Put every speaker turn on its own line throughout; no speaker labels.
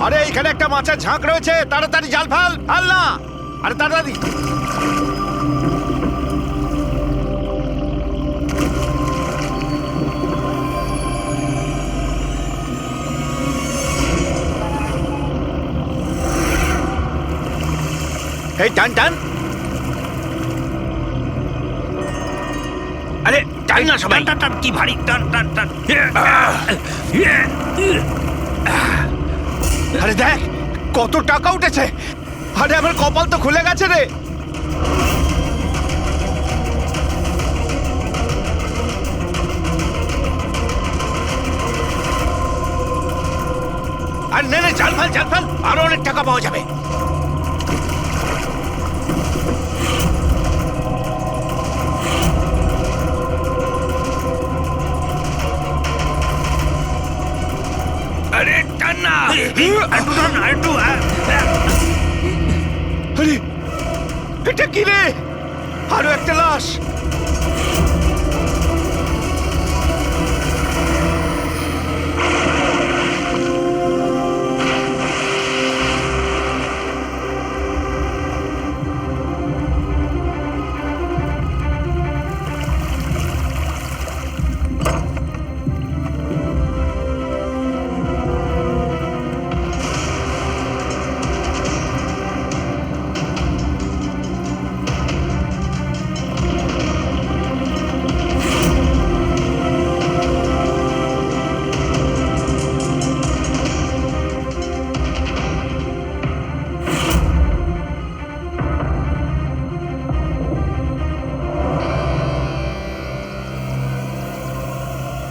আরে এখানে একটা মাছের ঝাঁক রয়েছে, তাড়াতাড়ি জাল ফেল। ফেল না, আরে তাড়াতাড়ি। এই টান টান, আরে টান না সবাই।
টান টান, কি ভারী, টান টান টান।
আরে দেখ কত টাকা উঠেছে। আরে আমার কপাল তো খুলে গেছে রে। আর নে নে, জাল ফেল জাল ফেল, আরো অনেক টাকা পাওয়া যাবে।
আরে টান না, একটু টান, একটু।
আরে এটা কি রে? আরো একটা লাশ।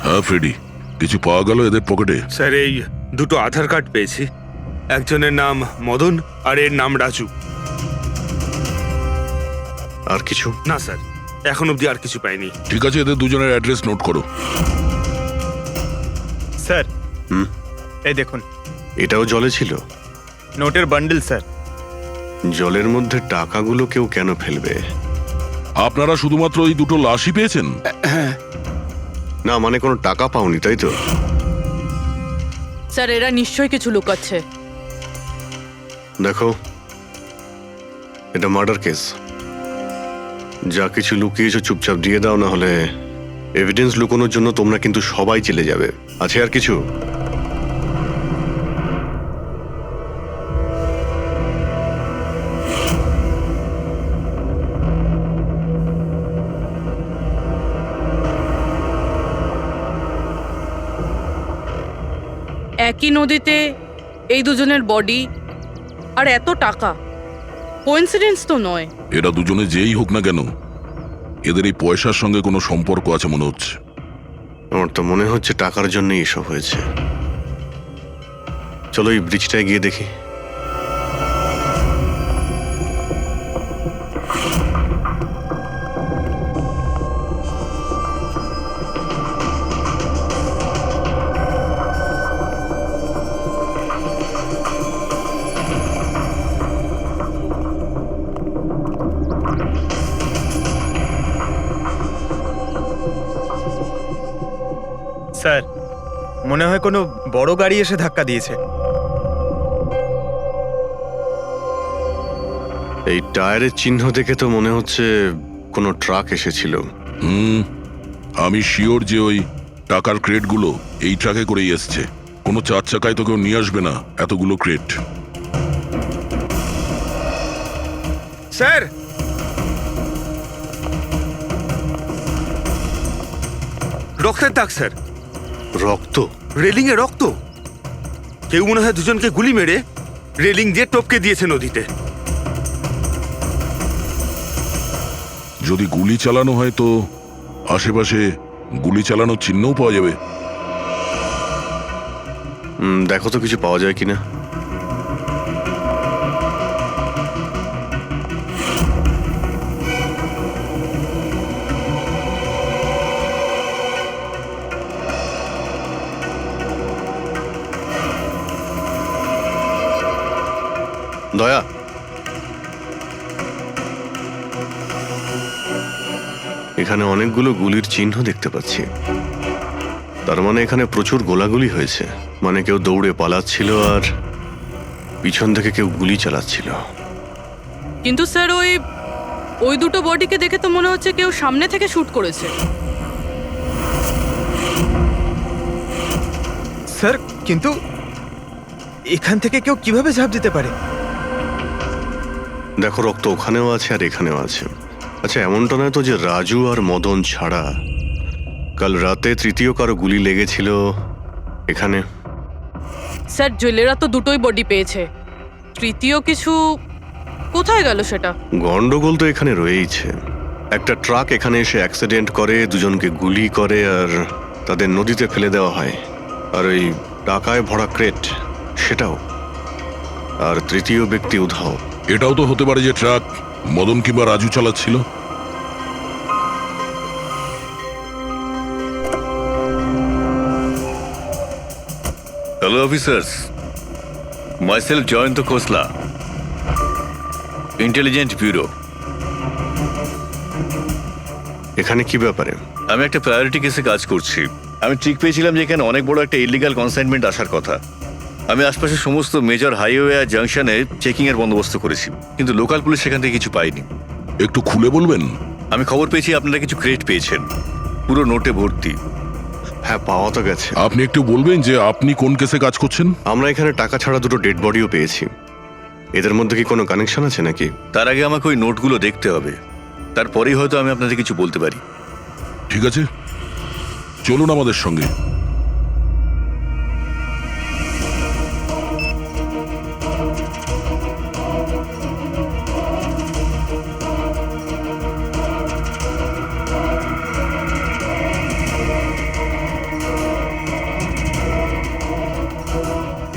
হ্যাঁ ফ্রেডি, কিছু পাওয়া গেল এদের পকেটে?
স্যার, এই দুটো আধার কার্ড পেয়েছি। একজনের নাম মদন আর এর নাম রাজু।
আর কিছু
না স্যার, এখন অবধি আর কিছু পাইনি।
ঠিক আছে, এদের দুজনের অ্যাড্রেস নোট করো।
স্যার, এই দেখুন,
এটাও জলে ছিল?
নোটের বান্ডেল স্যার।
জলের মধ্যে টাকাগুলো কেউ কেন ফেলবে?
আপনারা শুধুমাত্র ওই দুটো লাশই পেয়েছেন?
না, মানে কোনো টাকা পাওনি, তাই তো?
স্যার, এরা নিশ্চয়ই কিছু লুকাচ্ছে।
দেখো, এটা মার্ডার কেস। যা কিছু লুকিয়েছো চুপচাপ দিয়ে দাও, না হলে এভিডেন্স লুকানোর জন্য তোমরা কিন্তু সবাই চলে যাবে। আছে আর কিছু?
একই নদীতে এই দুজনের বডি আর এত টাকা, কোইন্সিডেন্স তো নয়।
এরা দুজনে যেই হোক না কেন, এদের এই পয়সার সঙ্গে কোনো সম্পর্ক আছে মনে হচ্ছে।
আমার তো মনে হচ্ছে টাকার জন্যই এসব হয়েছে। চলো এই ব্রিজটায় গিয়ে দেখি।
স্যার, মনে হয় কোনো বড় গাড়ি এসে ধাক্কা দিয়েছে।
এই টায়ারের চিহ্ন দেখে তো মনে হচ্ছে কোনো ট্রাক এসেছিল।
আমি শিওর যে ওই টাকার ক্রেটগুলো এই ট্রাকে করেই এসছে। কোনো চার চাকায় তো কেউ নিয়ে আসবে না এতগুলো ক্রেট।
স্যার, রক্তের দাগ স্যার।
রক্ত?
রেলিং এ রক্ত। কেউ মনে হয় দুজনকে গুলি মেরে রেলিং দিয়ে টপকে দিয়েছে নদীতে।
যদি গুলি চালানো হয় তো আশেপাশে গুলি চালানোর চিহ্নও পাওয়া যাবে।
দেখো তো কিছু পাওয়া যায় কিনা। দয়া, এখানে অনেকগুলো গুলির চিহ্ন দেখতে পাচ্ছি। তার মানে এখানে প্রচুর গোলাগুলি হয়েছে, মানে কেউ দৌড়ে পালাচ্ছিল আর পিছন থেকে কেউ গুলি চালাচ্ছিল।
কিন্তু স্যার ওই দুটো বডিকে দেখে তো মনে হচ্ছে কেউ সামনে থেকে শুট করেছে।
স্যার কিন্তু এখান থেকে কেউ কিভাবে ঝাঁপ দিতে পারে?
দেখো, রক্ত ওখানেও আছে আর এখানেও আছে। আচ্ছা, এমনটা নয় তো যে রাজু আর মদন ছাড়া কাল রাতে তৃতীয় কারো গুলি লেগেছিল এখানে?
স্যার জেলেরা তো দুটোই বডি পেয়েছে, তৃতীয় কিছু কোথায় গেল সেটা?
গন্ডগোল তো এখানে রয়েইছে। একটা ট্রাক এখানে এসে অ্যাক্সিডেন্ট করে, দুজনকে গুলি করে আর তাদের নদীতে ফেলে দেওয়া হয়। আর ওই টাকায় ভরা ক্রেট সেটাও। আর তৃতীয় ব্যক্তি উধাও।
এটাও তো হতে পারে যে ট্রাক মদন কিংবা রাজু চালাচ্ছিল।
হ্যালো অফিসার্স, মাইসেলফ জয়ন্ত খোসলা, ইন্টেলিজেন্স ব্যুরো।
এখানে কি ব্যাপারে?
আমি একটা প্রায়োরিটি কেসে কাজ করছি। আমি ঠিক পেয়েছিলাম যে এখানে অনেক বড় একটা ইলিগাল কনসাইনমেন্ট আসার কথা। আমি আশপাশের সমস্ত মেজর হাইওয়ে আর জাংশনে চেকিং এর বন্দোবস্ত করেছি, কিন্তু লোকাল পুলিশ সেখান থেকে কিছু পাইনি।
একটু খুলে বলবেন?
আমি খবর পেয়েছি আপনারা কিছু ক্রেট পেয়েছেন, পুরো নোটে ভর্তি।
হ্যাঁ, পাওয়া তো গেছে।
আপনি একটু বলবেন যে আপনি কোন কেসে কাজ করছেন?
আমরা এখানে টাকা ছাড়া দুটো ডেড বডিও পেয়েছি। এদের মধ্যে কি কোনো কানেকশন আছে নাকি?
তার আগে আমাকে ওই নোটগুলো দেখতে হবে, তারপরেই হয়তো আমি আপনাদের কিছু বলতে পারি।
ঠিক আছে, চলুন আমাদের সঙ্গে।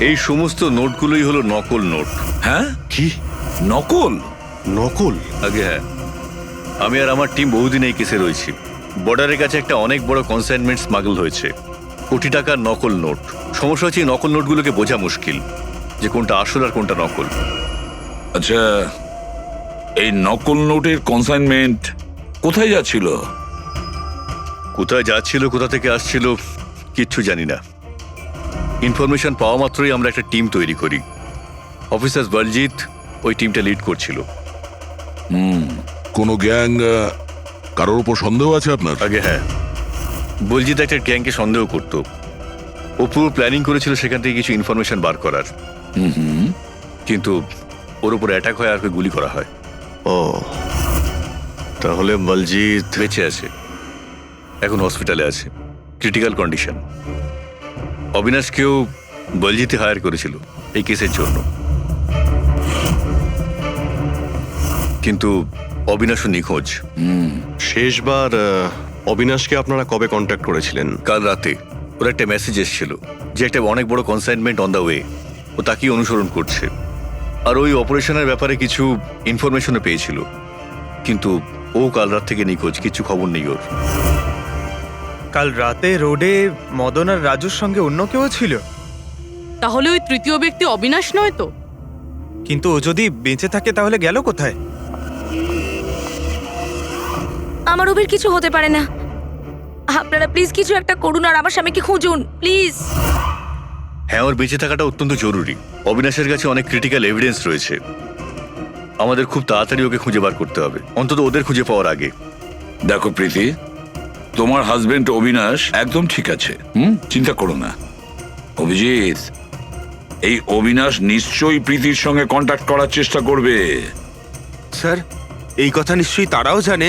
এই সমস্ত নোটগুলোই হলো নকল নোট।
হ্যাঁ,
কি
নকল?
নকল?
আগে হ্যাঁ, আমি আর আমার টিম বহুদিন এই কেসে রয়েছি। বর্ডারের কাছে একটা অনেক বড় কনসাইনমেন্ট স্মাগল হয়েছে, কোটি টাকার নকল নোট। সমস্যা হচ্ছে এই নকল নোটগুলোকে বোঝা মুশকিল যে কোনটা আসল আর কোনটা নকল।
আচ্ছা, এই নকল নোটের কনসাইনমেন্ট কোথায় যাচ্ছিল?
কোথায় যাচ্ছিল, কোথা থেকে আসছিল কিচ্ছু জানি না। ইনফরমেশন পাওয়া মাত্রই আমরা একটা টিম তৈরি করি। অফিসার বলজিৎ ওই টিমটা লিড করছিল।
কোনো গ্যাং কারোর উপর সন্দেহ আছে আপনার?
আগে হ্যাঁ, বলজিৎ একটা গ্যাংকে সন্দেহ করত। ও পুরো প্ল্যানিং করেছিল সেখান থেকে কিছু ইনফরমেশন বার করার। কিন্তু ওর উপর অ্যাটাক হয় আর ওকে গুলি করা হয়।
ও, তাহলে বলজিৎ
বেঁচে আছে, এখন হসপিটালে আছে, ক্রিটিক্যাল কন্ডিশন। অবিনাশকেও বলজিৎই হায়ার করেছিল এই কেসের জন্য, কিন্তু অবিনাশও নিখোঁজ।
শেষবার অবিনাশকে আপনারা কবে কন্ট্যাক্ট করেছিলেন?
কাল রাতে ওর একটা মেসেজ এসেছিল যে একটা অনেক বড় কনসাইনমেন্ট অন দ্য ওয়ে, ও তাকেই অনুসরণ করছে। আর ওই অপারেশনের ব্যাপারে কিছু ইনফরমেশনও পেয়েছিল, কিন্তু ও কাল রাত থেকে নিখোঁজ, কিছু খবর নেই ওর।
কাল রাতে রোডে মদন আর রাজুর সঙ্গে অন্য কেউ ছিল?
তাহলে ওই তৃতীয় ব্যক্তি অবিনাশ নয় তো?
কিন্তু ও যদি বেঁচে থাকে তাহলে গেল কোথায়?
আমার ওবের কিছু হতে পারে না। আপনারা প্লিজ কিছু একটা করুন আর আমার স্বামীকে খুঁজুন প্লিজ।
হ্যাঁ, ওর বেঁচে থাকাটা অত্যন্ত জরুরি। অবিনাশের কাছে অনেক ক্রিটিক্যাল এভিডেন্স রয়েছে, আমাদের খুব তাড়াতাড়ি ওকে খুঁজে বার করতে হবে, অন্তত ওদের খুঁজে পাওয়ার আগে।
দেখো প্রীতি, তোমার হাজবেন্ড অবিনাশ একদম ঠিক আছে, চিন্তা করো না। অভিজিৎ, এই অবিনাশ নিশ্চয়ই প্রীতির সঙ্গে কন্ট্যাক্ট করার চেষ্টা করবে।
স্যার, এই কথা নিশ্চয়ই তারাও জানে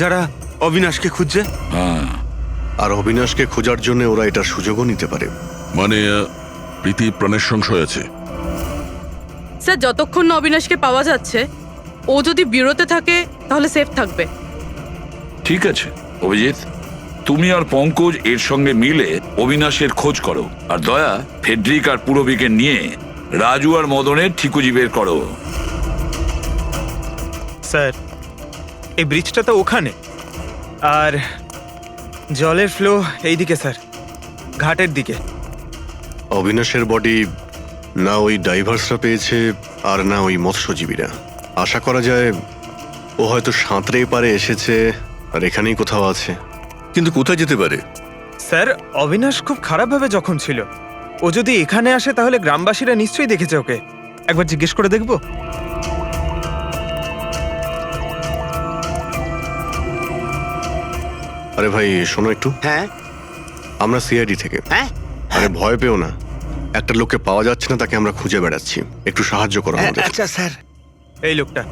যারা অবিনাশকে খুঁজছে।
হ্যাঁ,
আর অবিনাশকে খোঁজার জন্য ওরা এটার সুযোগও নিতে পারে।
মানে প্রীতি প্রাণের সংশয় আছে।
স্যার যতক্ষণ না অবিনাশকে পাওয়া যাচ্ছে, ও যদি বিরতে থাকে তাহলে সেফ থাকবে।
ঠিক আছে অভিজিৎ, তুমি আর পঙ্কজ এর সঙ্গে মিলে অবিনাশের খোঁজ করো, আর দয়া ফেডরিক আর পুরবিকে নিয়ে রাজু আর মদনের ঠিকুজি বের করো।
স্যার, এই ব্রিজটা তো ওখানে, আর জলের ফ্লো এইদিকে স্যার, ঘাটের দিকে।
অবিনাশের বডি না ওই ডাইভার্সরা পেয়েছে আর না ওই মৎস্যজীবীরা। আশা করা যায় ও হয়তো সাঁতরে পারে এসেছে আর এখানেই কোথাও আছে।
কিন্তু কোথায় যেতে পারে?
স্যার অবিনাশ খুব খারাপভাবে জখম ছিল। ও যদি এখানে আসে তাহলে গ্রামবাসীরা নিশ্চয়ই দেখেছে ওকে। একবার জিজ্ঞেস করে দেখবো।
আরে ভাই শোনো একটু,
হ্যাঁ
আমরা সিআইডি থেকে।
হ্যাঁ
আরে ভয় পেও না, একটা লোককে পাওয়া যাচ্ছে না, তাকে আমরা খুঁজে বেড়াচ্ছি, একটু সাহায্য করো আমাদের।
আচ্ছা স্যার।
এই লোকটা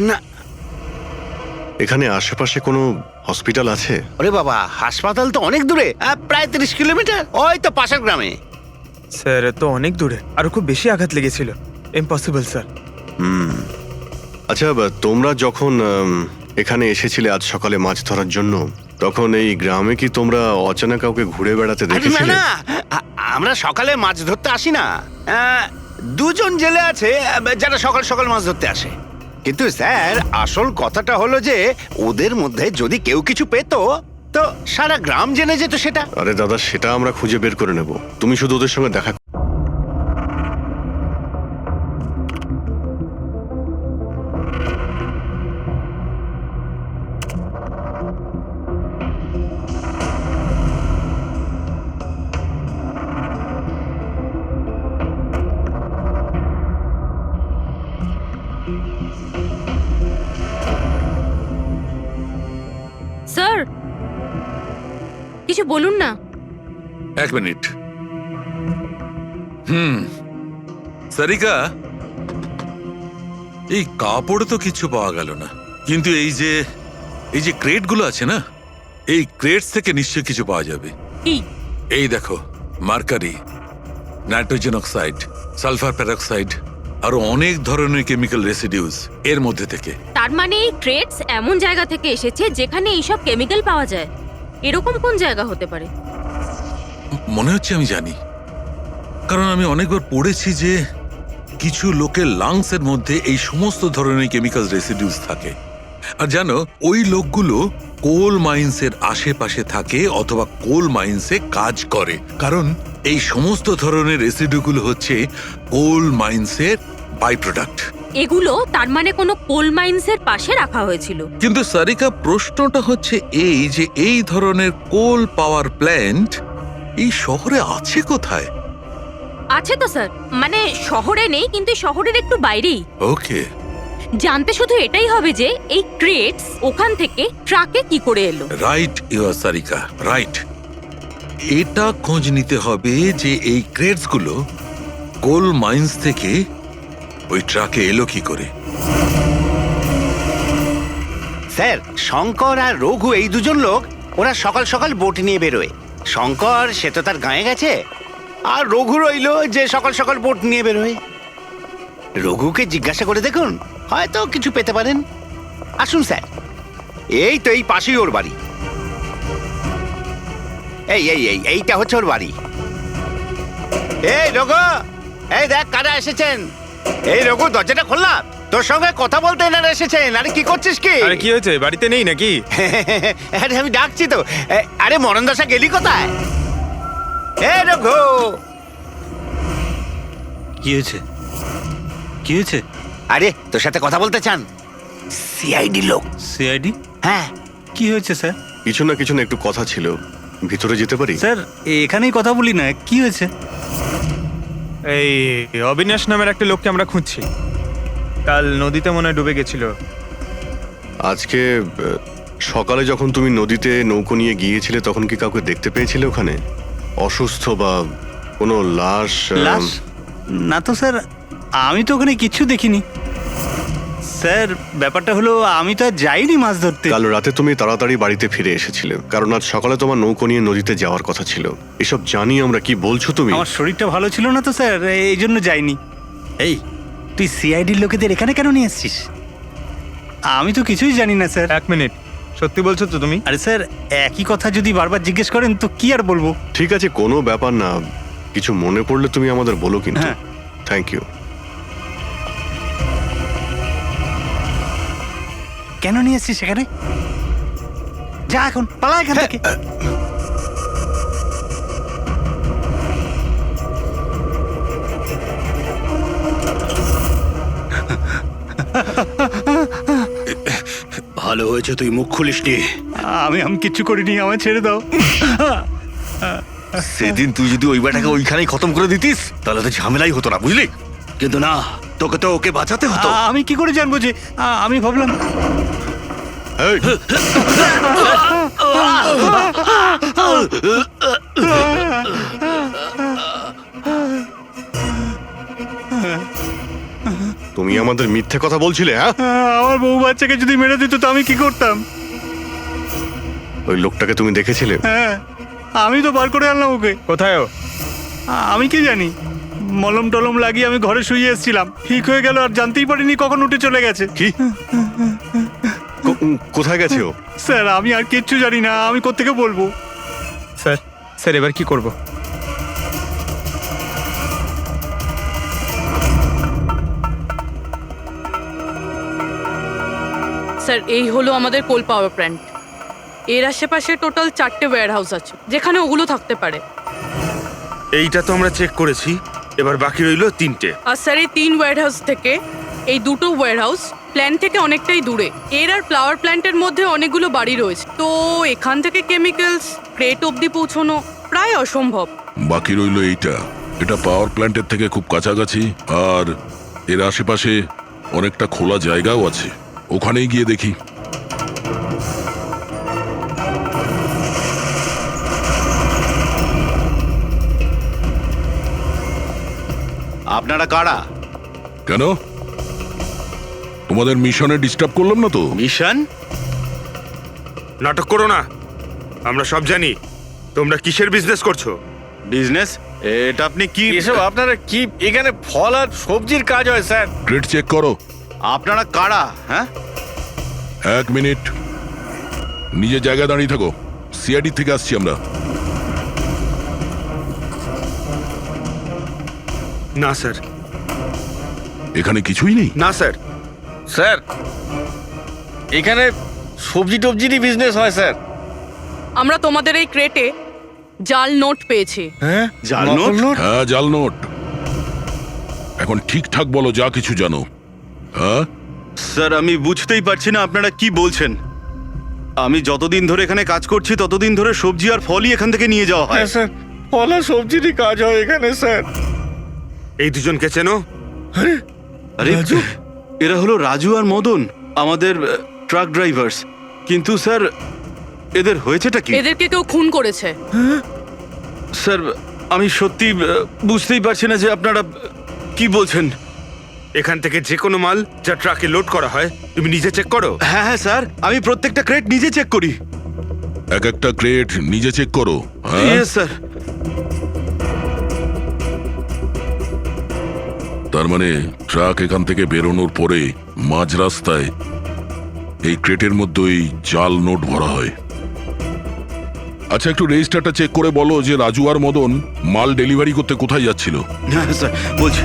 না
এখানে আশেপাশে কোনো হসপিটাল আছে?
ওরে বাবা, হাসপাতাল তো অনেক দূরে, প্রায় 30 কিলোমিটার, ওই তো পাশের গ্রামে।
স্যার তো অনেক দূরে, আরো খুব বেশি আঘাত লেগেছিল। Impossible sir.
আচ্ছা তোমরা যখন এখানে এসেছিলে আজ সকালে মাছ ধরার জন্য, তখন এই গ্রামে কি তোমরা অচেনা কাউকে ঘুরে বেড়াতে
আরে না
দেখেছিলে?
না, আমরা সকালে মাছ ধরতে আসি না। দুজন জেলে আছে যারা সকাল সকাল মাছ ধরতে আসে। কিন্তু স্যার আসল কথাটা হলো যে ওদের মধ্যে যদি কেউ কিছু পেতো তো সারা গ্রাম জেনে যেত সেটা।
আরে দাদা, সেটা আমরা খুঁজে বের করে নেব, তুমি শুধু ওদের সঙ্গে দেখা।
স্যার কিছু বলুন না।
1 মিনিট। সারিকা, এই কাপড়ে তো কিছু পাওয়া গেল না, কিন্তু এই যে ক্রেটগুলো আছে না, এই ক্রেটস থেকে নিশ্চয়ই কিছু পাওয়া যাবে।
কি?
এই দেখো, mercury, nitrogen oxide, sulphur peroxide, আরো অনেক ধরনের কেমিক্যাল রেসিডিউস এর মধ্যে থেকে।
তার মানে এই ট্রেডস এমন জায়গা থেকে এসেছে যেখানে এইসব কেমিক্যাল পাওয়া যায়। এরকম কোন জায়গা হতে পারে?
মনে হচ্ছে আমি জানি, কারণ আমি অনেকবার পড়েছি যে কিছু লোকের লাংসের মধ্যে এই সমস্ত ধরনের কেমিক্যাল রেসিডিউস থাকে। আর জানো, ওই লোকগুলো কোল মাইন্সের আশেপাশে থাকে অথবা কোল মাইন্সে কাজ করে, কারণ এই সমস্ত ধরনের রেসিডিউগুলো হচ্ছে কোল মাইন্সের বাই প্রোডাক্ট।
এগুলো তার মানে কোনো কোল মাইন্সের পাশে রাখা হয়েছিল।
কিন্তু সারিকা, প্রশ্নটা হচ্ছে এই যে এই ধরনের কোল পাওয়ার প্ল্যান্ট এই শহরে আছে কোথায়?
আছে তো স্যার, মানে শহরে নেই, কিন্তু শহরের একটু বাইরেই।
ওকে,
জানতে শুধু এটাই হবে যে এই ক্রেটস ওখান থেকে ট্রাকে কি করে এলো।
Right your Sarika, right. এটা খোঁজ নিতে হবে যে এই ক্রেটস গুলো কোল মাইন্স থেকে ওই ট্রাকে এলো কি করে।
স্যার শঙ্কর আর রঘু এই দুজন লোক, ওরা সকাল সকাল বোট নিয়ে বেরোয়। শঙ্কর সে তো তার গায়ে গেছে, আর রঘু রইলো যে সকাল সকাল বোট নিয়ে বেরোয়। রঘুকে জিজ্ঞাসা করে দেখুন, হয়তো কিছু পেতে পারেন। আসুন স্যার, এই তো এই পাশেই ওর বাড়ি। এইটা হচ্ছে ওর বাড়ি। এই রঘু, এই দেখ কারা এসেছেন। এই রঘু, দরজাটা খুললাম, তোর সঙ্গে কথা বলতে এনারা এসেছেন। আরে কি করছিস কি?
আরে কি হয়েছে, বাড়িতে নেই নাকি?
আরে আমি ডাকছি তো। আরে মরণ দশা গেলি কোথায়? এ রঘু,
কি হয়েছে? কি হয়েছে?
আরে তোর সাথে কথা বলতে চান সিআইডি লোক।
সিআইডি?
হ্যাঁ।
কি হয়েছে স্যার?
কিছু না একটু কথা ছিল, ভিতরে যেতে পারি?
স্যার এখানেই কথা বলি না, কি হয়েছে?
এই অবিনাশ নামের একটা লোককে আমরা খুঁজছি। কাল নদীতে মনে হয় ডুবে গেছিল।
আজকে সকালে যখন তুমি নদীতে নৌকো নিয়ে গিয়েছিলে তখন কি কাউকে দেখতে পেয়েছিলে ওখানে অসুস্থ বা কোনো লাশ?
লাশ? না তো স্যার, আমি তো ওখানে কিচ্ছু দেখিনি। স্যার ব্যাপারটা হলো আমি তো আর যাইনি মাছ ধরতে।
কাল রাতে তুমি তাড়াতাড়ি বাড়িতে ফিরে এসেছিলে, কারণ আজ সকালে তোমার নৌকো নিয়ে নদীতে যাওয়ার কথা ছিল। এসব জানি আমরা, কি বলছো তুমি?
আমার শরীরটা ভালো ছিল না তো স্যার, এই জন্য যাইনি। এই তুই সিআইডির লোকেদের এখানে কেন নিয়ে এসছিস? আমি তো কিছুই জানি না স্যার।
1 মিনিট, সত্যি বলছো তো তুমি?
আরে স্যার, একই কথা যদি বারবার জিজ্ঞেস করেন তো কি আর বলবো।
ঠিক আছে, কোনো ব্যাপার না, কিছু মনে পড়লে তুমি আমাদের বলো কিন্তু।
হ্যাঁ।
Thank you.
কেন নিয়ে এসছিস সেখানে? যা এখন, পালা এখান থেকে।
ভালো হয়েছে তুই মুখ খুলিসনি।
আমি কিচ্ছু করিনি, আমায় ছেড়ে দাও।
সেদিন তুই যদি ওই বেটাকে ওইখানেই খতম করে দিতিস তাহলে তো ঝামেলাই হতো না, বুঝলি?
কিন্তু না, তোকে তো ওকে বাঁচাতে হতো।
আমি কি করে জানবো যে আমি ভাবলাম
এই,
তুমি আমাদের মিথ্যে কথা বলছিলে, হ্যাঁ?
আমার বউ বাচ্চাকে যদি মেরে দিত তো আমি কি করতাম?
ওই লোকটাকে তুমি দেখেছিলে?
হ্যাঁ, আমি তো বার করে আনলাম ওকে।
কোথায় ও?
আমি কি জানি, মলম টলম লাগিয়ে আমি ঘরে শুয়ে এসেছিলাম, ঠিক হয়ে গেল আর জানতেই পারিনি কখন উঠে চলে গেছে।
কি? কোথায় গেছে ও?
স্যার আমি আর কিচ্ছু জানি না, আমি কোত্থেকে বলবো?
স্যার স্যার এবার কি করব?
স্যার এই হলো আমাদের কোল পাওয়ার প্ল্যান্ট। এর আশেপাশে টোটাল 4টে ওয়্যার হাউস আছে যেখানে ওগুলো থাকতে পারে।
এইটা তো আমরা চেক করেছি, এবার বাকি রইলো 3টে।
আর স্যার এই 3 ওয়্যার হাউস থেকে এই 2টো ওয়্যার হাউস প্ল্যান্ট থেকে অনেকটাই দূরে। এর আর পাওয়ার প্ল্যান্টের মধ্যে অনেকগুলো বাড়ি রয়েছে, তো এখান থেকে কেমিক্যালস ক্রেট অব্দি পৌঁছানো প্রায় অসম্ভব।
বাকি রইলো এইটা। এটা পাওয়ার প্ল্যান্টের থেকে খুব কাছাকাছি, আর এর আশেপাশে অনেকটা খোলা জায়গাও আছে। ওখানেই গিয়ে দেখি।
আপনারা কারা?
কেন? তোমাদের মিশনে ডিস্টার্ব করলাম না তো?
মিশন?
নাটক করো না, আমরা সব জানি তোমরা কিসের বিজনেস করছো।
বিজনেস? এটা আপনি কি
এসব আপনারা কি? এখানে ফল আর সবজির কাজ হয় স্যার।
ক্রেট চেক করো।
আপনারা কারা? হ্যাঁ,
1 মিনিট, নিজের জায়গায় দাঁড়িয়ে থাকো। সিআইডি থেকে আসছি আমরা।
না স্যার,
এখানে কিছুই নেই।
না স্যার।
স্যার এখানে সবজি টবজিরই বিজনেস হয় স্যার।
আমরা তোমাদের এই ক্রেটে জাল নোট পেয়েছি।
হ্যাঁ,
জাল নোট?
হ্যাঁ, জাল নোট। এখন ঠিকঠাক বলো যা কিছু জানো। হ্যাঁ,
স্যার আমি বুঝতেই পারছি না আপনারা কি বলছেন। আমি যতদিন ধরে এখানে কাজ করছি ততদিন ধরে সবজি আর ফলই এখান থেকে নিয়ে যাওয়া হয়।
হ্যাঁ স্যার, ফল আর সবজিরই কাজ হয় এখানে স্যার।
এই দুজনকে চেনো?
আরে এরা হলো রাজু আর মদন, আমাদের ট্রাক ড্রাইভার্স। কিন্তু স্যার এদের হয়েছেটা কি?
এদেরকে কেউ খুন করেছে।
স্যার আমি সত্যি বুঝতেই পারছি না যে আপনারা কি বলছেন।
এখান থেকে যে কোনো মাল যা ট্রাকে লোড করা হয় তুমি নিজে চেক করো।
হ্যাঁ হ্যাঁ স্যার, আমি প্রত্যেকটা ক্রেট নিজে চেক করি।
এক একটা ক্রেট নিজে চেক করো। হ্যাঁ,
ইয়েস স্যার।
তার মানে ট্রাক এখান থেকে বেরোনোর পরে মাঝ রাস্তায় এই ক্রেটের মধ্যেই জাল নোট ভরা হয়। আচ্ছা, একটু রেজিস্টারটা চেক করে বলো যে রাজু আর মদন মাল ডেলিভারি করতে কোথায় যাচ্ছিল।
হ্যাঁ স্যার বলছি।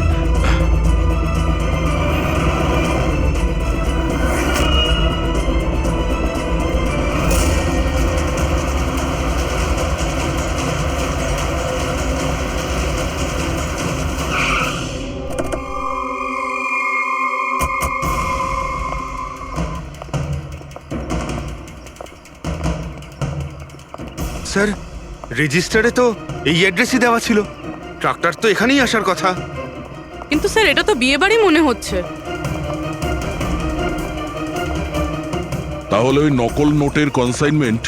স্যার রেজিস্টারে তো এই অ্যাড্রেসই দেওয়া ছিল, ট্রাক্টর তো এখানেই আসার কথা।
কিন্তু স্যার এটা তো বিয়ে বাড়ি মনে হচ্ছে।
তাহলে ওই নকল নোটের কনসাইনমেন্ট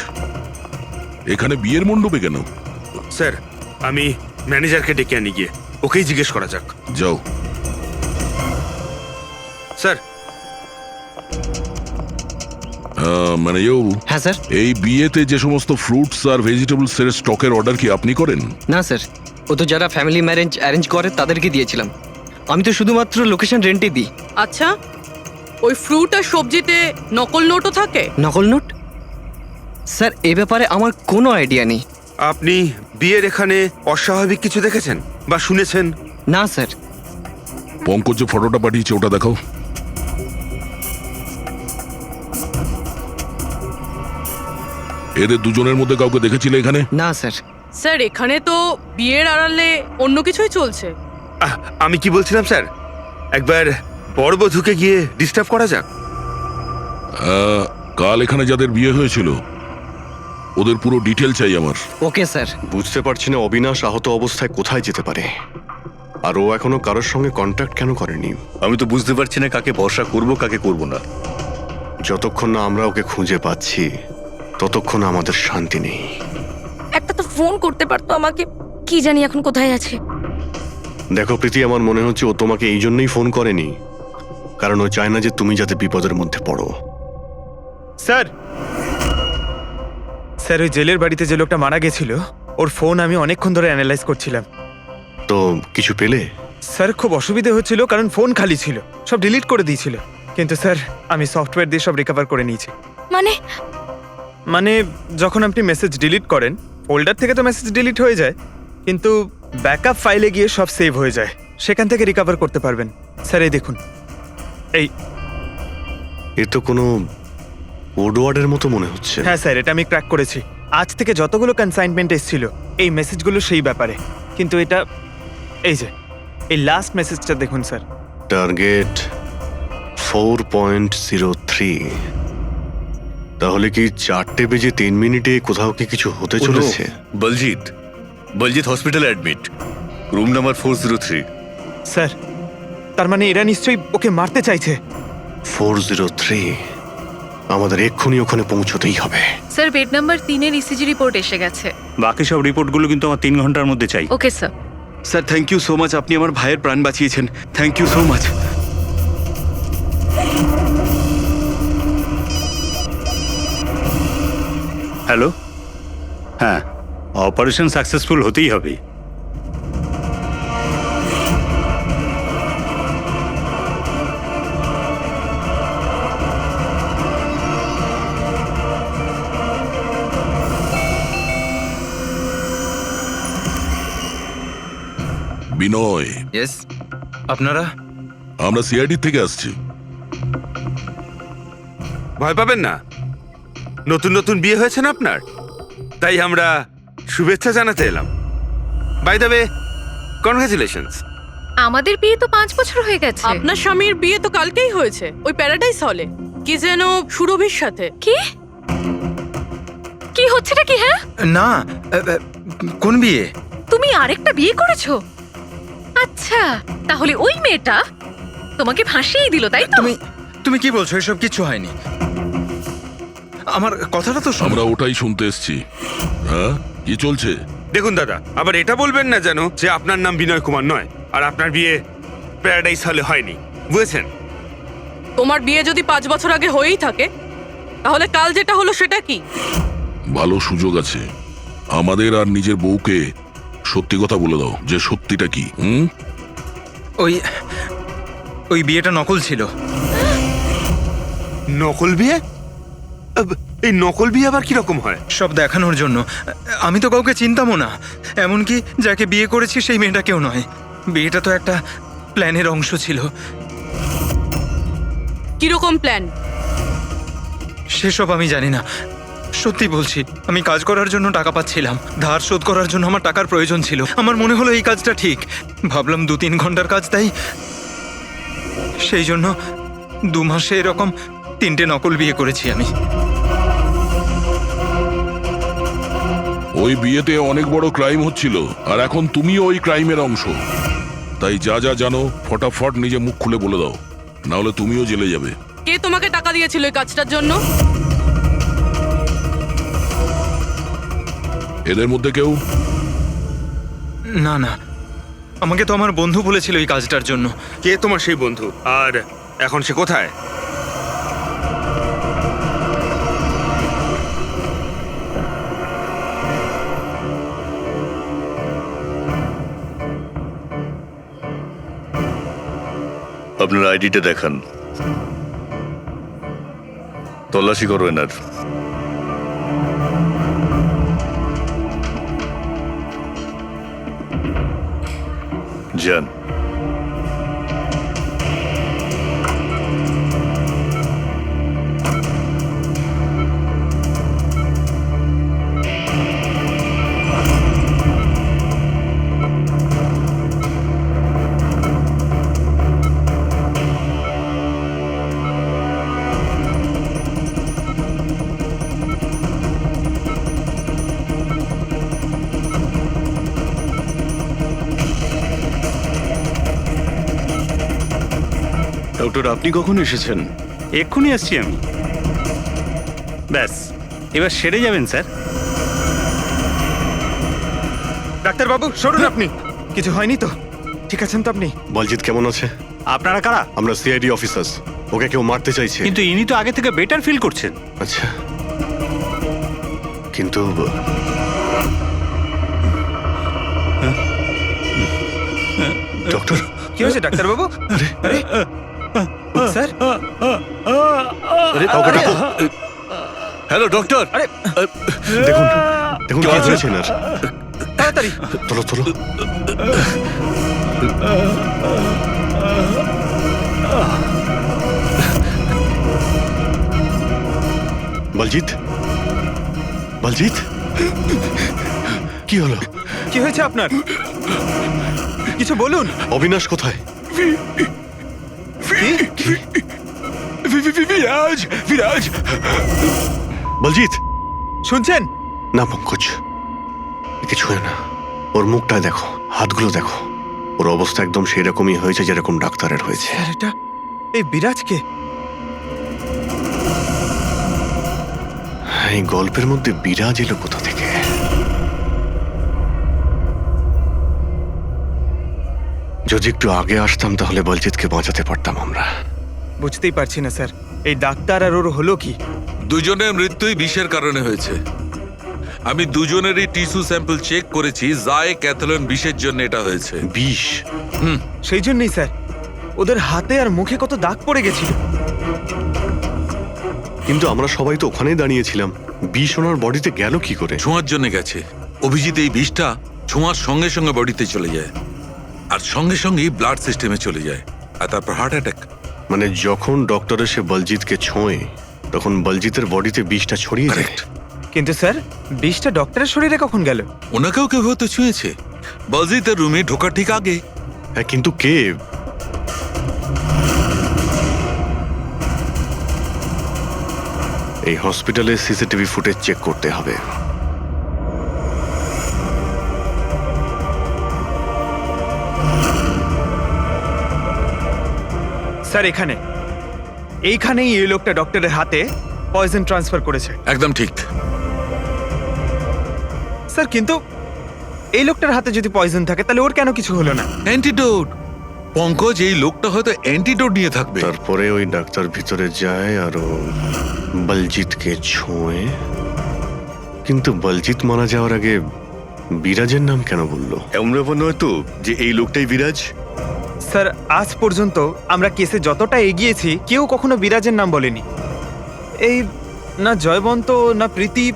এখানে বিয়ের মণ্ডপে কেন?
স্যার আমি ম্যানেজারকে ডেকে আনি, গিয়ে ওকেই জিজ্ঞেস করা যাক।
যাও।
স্যার।
মানে
হ্যাঁ স্যার।
এই বিয়েতে যে সমস্ত ফ্রুটস আর ভেজিটেবলস এর স্টকের অর্ডার কি আপনি করেন?
না স্যার, ও তো যারা ফ্যামিলি ম্যারেজ অ্যারেঞ্জ করে তাদেরকে দিয়েছিলাম। আমি তো শুধুমাত্র লোকেশন রেন্টে দিই।
আচ্ছা, ওই ফ্রুট আর সবজিতে নকল নোটও থাকে?
নকল নোট? স্যার এ ব্যাপারে আমার কোনো আইডিয়া নেই।
আপনি বিয়ের এখানে অস্বাভাবিক কিছু দেখেছেন বা শুনেছেন?
না স্যার।
পঙ্কজ যে ফটোটা পাঠিয়েছে ওটা দেখাও। এদের দুজনের মধ্যে কাউকে দেখেছিলে এখানে?
না স্যার।
স্যার এখানে তো বিয়ের আড়ালে অন্য কিছুই চলছে।
আমি কি বলছিলাম স্যার, একবার বড় বধূকে গিয়ে ডিস্টার্ব করা যাক।
কাল এখানে যাদের বিয়ে হয়েছিল ওদের পুরো ডিটেল চাই আমার।
Okay sir.
বুঝতে পারছি না অবিনাশ আহত অবস্থায় কোথায় যেতে পারে, আর ও এখনো কারোর সঙ্গে কন্ট্যাক্ট কেন করেনি।
আমি তো বুঝতে পারছি না কাকে ভরসা করব কাকে করব না।
যতক্ষণ না আমরা ওকে খুঁজে পাচ্ছি ততক্ষণ আমাদের শান্তি নেই।
একটা তো ফোন করতে পারতো আমাকে, কি জানি এখন কোথায় আছে।
দেখো প্রীতি, আমার মনে হচ্ছে ও তোমাকে এই জন্যই ফোন করেনি, কারণ ও চায় না যে তুমি যাতে বিপদের মধ্যে পড়ো।
স্যার, স্যার ওই জেলের বাড়িতে যে লোকটা মারা গেছিল ওর ফোন আমি অনেকক্ষণ ধরে অ্যানালাইজ করছিলাম।
তো কিছু পেলে?
স্যার খুব অসুবিধে হচ্ছিল কারণ ফোন খালি ছিল, সব ডিলিট করে দিয়েছিল। কিন্তু স্যার আমি সফটওয়্যার দিয়ে সব রিকভার করে নিয়েছি। মানে যখন আপনি মেসেজ ডিলিট করেন ফোল্ডার থেকে তো মেসেজ ডিলিট হয়ে যায়, কিন্তু ব্যাকআপ ফাইলে গিয়ে সব সেভ হয়ে যায়, সেখান থেকে রিকভার করতে পারবেন। স্যার এই দেখুন,
এ তো কোনো কোডওয়ার্ডের মতো মনে হচ্ছে।
হ্যাঁ স্যার, এটা আমি ক্র্যাক করেছি। আজ থেকে যতগুলো কনসাইনমেন্ট এসেছিল এই মেসেজগুলো সেই ব্যাপারে, কিন্তু এটা এই যে এই লাস্ট মেসেজটা দেখুন স্যার।
টার্গেট 4.03। তাহলে কি 4:03 কোথাও কি কিছু হতে চলেছে?
বলজিৎ হসপিটালে অ্যাডমিট, রুম নাম্বার 403।
স্যার তার মানে এরা নিশ্চয়ই ওকে মারতে চাইছে।
403, আমাদের এক্ষুনি ওখানে পৌঁছতেই হবে।
স্যার বেড নাম্বার 3-এর ইসিজি রিপোর্ট এসে গেছে।
বাকি সব রিপোর্টগুলো কিন্তু আমার 3 ঘন্টার মধ্যে চাই।
Okay sir.
Sir thank you so much, আপনি আমার ভাইয়ের প্রাণ বাঁচিয়েছেন। Thank you so much.
Hello, হ্যাঁ, অপারেশন সাকসেসফুল হতেই হবে।
বিনয়,
ইয়েস, আপনারা?
আমরা সিআইডি থেকে আসছি।
ভয় পাবেন না, নতুন নতুন বিয়ে হয়েছে না আপনার, তাই আমরা শুভেচ্ছা জানাতে এলাম। By the way, congratulations.
আমাদের বিয়ে তো 5 বছর হয়ে গেছে। আপনার স্বামীর বিয়ে তো কালকেই হয়েছে, ওই প্যারাডাইস হলে, কি যেন সুরভির সাথে। কি কি হচ্ছেটা কি? হ্যাঁ
না, কোন বিয়ে?
তুমি আরেকটা বিয়ে করেছো? আচ্ছা, তাহলে ওই মেয়েটা তোমাকে ফাঁসিয়ে দিল, তাই তো?
তুমি কি বলছো? এসব কিছু হয়নি। আমার কথাটা তো
আমরা ওটাই শুনতে এসছি। হ্যাঁ, কি চলছে?
দেখুন দাদা, আবার এটা বলবেন না যেন যে আপনার নাম বিনয় কুমার নয় আর আপনার বিয়ে প্যারাডাইস হলে হয়নি, বুঝেছেন?
তোমার বিয়ে যদি 5 বছর আগে হয়েই থাকে, তাহলে কাল যেটা হলো সেটা কি?
ভালো সুযোগ আছে, আমাদের আর নিজের বউকে সত্যি কথা বলে দাও যে সত্যিটা কি।
ওই বিয়েটা নকল ছিল।
নকল বিয়ে? এই নকল বিয়ে আবার কিরকম হয়?
সব দেখানোর জন্য। আমি তো কাউকে চিনতামও না, এমনকি যাকে বিয়ে করেছি সেই মেয়েটাকেও নয়। বিয়েটা তো একটা প্ল্যানের অংশ ছিল।
কিরকম প্ল্যান?
সেসব আমি জানি না, সত্যি বলছি। আমি কাজ করার জন্য টাকা পাচ্ছিলাম, ধার শোধ করার জন্য আমার টাকার প্রয়োজন ছিল। আমার মনে হলো এই কাজটা ঠিক, ভাবলাম 2-3 ঘন্টার কাজ, তাই সেই জন্য 2 মাসে এরকম 3টে নকল বিয়ে করেছি আমি।
ওই বিয়েতে অনেক বড় ক্রাইম হচ্ছিল, আর এখন তুমিও ওই ক্রাইমের অংশ। তাই যা যা জানো ফটাফট নিজে মুখ খুলে বলে দাও, না হলে তুমিও জেলে যাবে।
কে তোমাকে টাকা দিয়েছিল এই কাজটার জন্য?
এদের মধ্যে কেউ?
না না, আমাকে তো আমার বন্ধু বলেছিল এই কাজটার জন্য।
কে তোমার সেই বন্ধু, আর এখন সে কোথায়?
আপনার আইডিটা দেখান, তল্লাশি করো এনার। যান।
ডক্টর আপনি কখন এসেছেন?
এক্ষুনি আসছি আমি। ব্যাস, এবার সেরে যাবেন স্যার।
ডাক্তারবাবু সরুন আপনি। কিছু হয়নি তো? ঠিক আছেন তো আপনি?
বলজিৎ কেমন আছে?
আপনারা কারা?
আমরা সিআইডি অফিসার্স। ওকে কেউ মারতে চাইছে।
কিন্তু ইনি তো আগে থেকে বেটার ফিল করছেন।
আচ্ছা, কিন্তু ডক্টর,
কি হয়েছে ডাক্তারবাবু? আরে স্যার,
কাউকে ডাকো।
Hello doctor.
আরে
দেখুন দেখুন কি হয়েছে না।
তাড়াতাড়ি।
তোলো তোলো। বলজিৎ, বলজিৎ, কি হলো?
কি হয়েছে আপনার? কিছু বলুন।
অবিনাশ কোথায়?
কি?
বিরাজ, বিরাজ।
বলজিৎ,
শুনছেন?
না পঙ্কজ, কিছু হয় না। ওর মুখটা দেখো, হাতগুলো দেখো। ওর অবস্থা একদম সেই রকমই হয়েছে যেরকম ডাক্তারের হয়েছে।
স্যার, এটা এই বিরাজকে?
এই গল্পের মধ্যে বিরাজ এলো কোথা থেকে? যদি একটু আগে আসতাম তাহলে বলজিৎকে বাঁচাতে পারতাম আমরা।
বুঝতেই পারছি না স্যার, এই ডাক্তার আর ওর হলো কি?
দুজনের মৃত্যুই বিষের কারণে হয়েছে। আমি দুজনেরই টিস্যু স্যাম্পল চেক করেছি, জায় ক্যাথলন বিষের জন্য এটা হয়েছে।
বিষ?
সেই জন্যই স্যার, ওদের হাতে আর মুখে কত দাগ পড়ে গেছিল।
কিন্তু আমরা সবাই তো ওখানেই দাঁড়িয়েছিলাম। বিষ ওনার বডিতে গেল কি করে?
ছোঁয়ার জন্য গেছে। অভিজিৎ, এই বিষটা ছোঁয়ার সঙ্গে সঙ্গে বডিতে চলে যায়, আর সঙ্গে সঙ্গেই ব্লাড সিস্টেমে চলে যায়, আর তারপর হার্ট অ্যাটাক।
মানে যখন ডক্টর এসে বলজিৎকে ছোঁয় তখন বলজিতের বডিতে বিষটা ছড়িয়ে যায়।
Correct.
কিন্তু স্যার, বিষটা ডক্টরের শরীরে কখন গেল?
ওনাকেও কেউ হয়তো ছুঁয়েছে, বলজিতের রুমে ঢোকার ঠিক আগে।
হ্যাঁ, কিন্তু কে? এই হসপিটালে সিসিটিভি ফুটেজ চেক করতে হবে।
স্যার, এইখানেই এই লোকটা ডক্টরের হাতে পয়জন ট্রান্সফার করেছে।
একদম ঠিক।
স্যার, কিন্তু এই লোকটার হাতে যদি পয়জন থাকে তাহলে ওর কেন কিছু হলো না?
অ্যান্টিডোট। পঙ্কজ, এই লোকটা হয়তো অ্যান্টিডোট নিয়ে থাকবে।
তারপরে ওই ডাক্তার ভিতরে যায় আর ও বলজিৎকে ছোঁয়। কিন্তু বলজিৎ মারা যাওয়ার আগে বিরাজের নাম কেন বললো?
এমন ব্যাপার নয় তো যে এই লোকটাই বিরাজ?
স্যার, আজ পর্যন্ত আমরা কেসে যতটা এগিয়েছি কেউ কখনো বিরাজের নাম বলেনি। এই না জয়বন্ত না প্রীতি,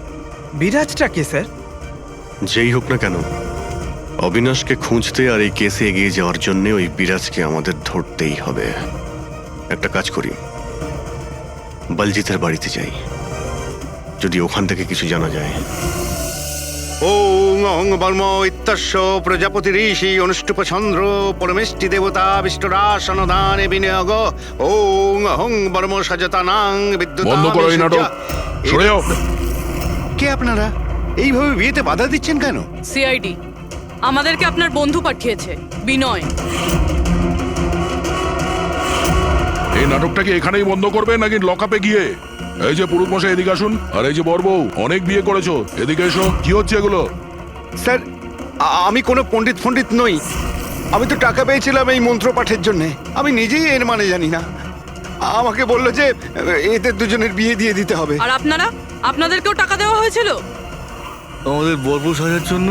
বিরাজটা কে স্যার?
যেই হোক না কেন, অবিনাশকে খুঁজতে আর এই কেসে এগিয়ে যাওয়ার জন্য ওই বিরাজকে আমাদের ধরতেই হবে। একটা কাজ করি, বলজিতের বাড়িতে যাই, যদি ওখান থেকে কিছু জানা যায়।
ওং অহং বর্ম ইত্যস্য প্রজাপতি ঋষি অনুষ্ঠুপ চন্দ্র পরমেষ্টি দেবতা বিষ্ণুরাসনদানে বিনিয়োগ। ওং অহং বর্ম সজতানাং বিদ্যুৎ।
বন্ধ করো এই নাটক, সরে যাও।
কে আপনারা? এইভাবে বিয়েতে বাধা দিচ্ছেন কেন?
সিআইডি আমাদেরকে আপনার বন্ধু পাঠিয়েছে, বিনয়।
এই নাটকটাকে এখানেই বন্ধ করবে নাকি লকআপে গিয়ে? এই যে পুরুষ মশাই, এদিকে আসুন। আর এই যে বরবউ, অনেক বিয়ে করেছো, এদিকে এসো। কি হচ্ছে এগুলো?
স্যার, আমি কোনো পণ্ডিত নই। আমি তো টাকা পেয়েছিলাম এই মন্ত্র পাঠের জন্য। আমি নিজেই এর মানে জানি না। আমাকে বললো যে এদের দুজনের বিয়ে দিয়ে দিতে হবে।
আর আপনাদেরকেও টাকা দেওয়া হয়েছিল?
আমাদের বর্ব সাজার জন্য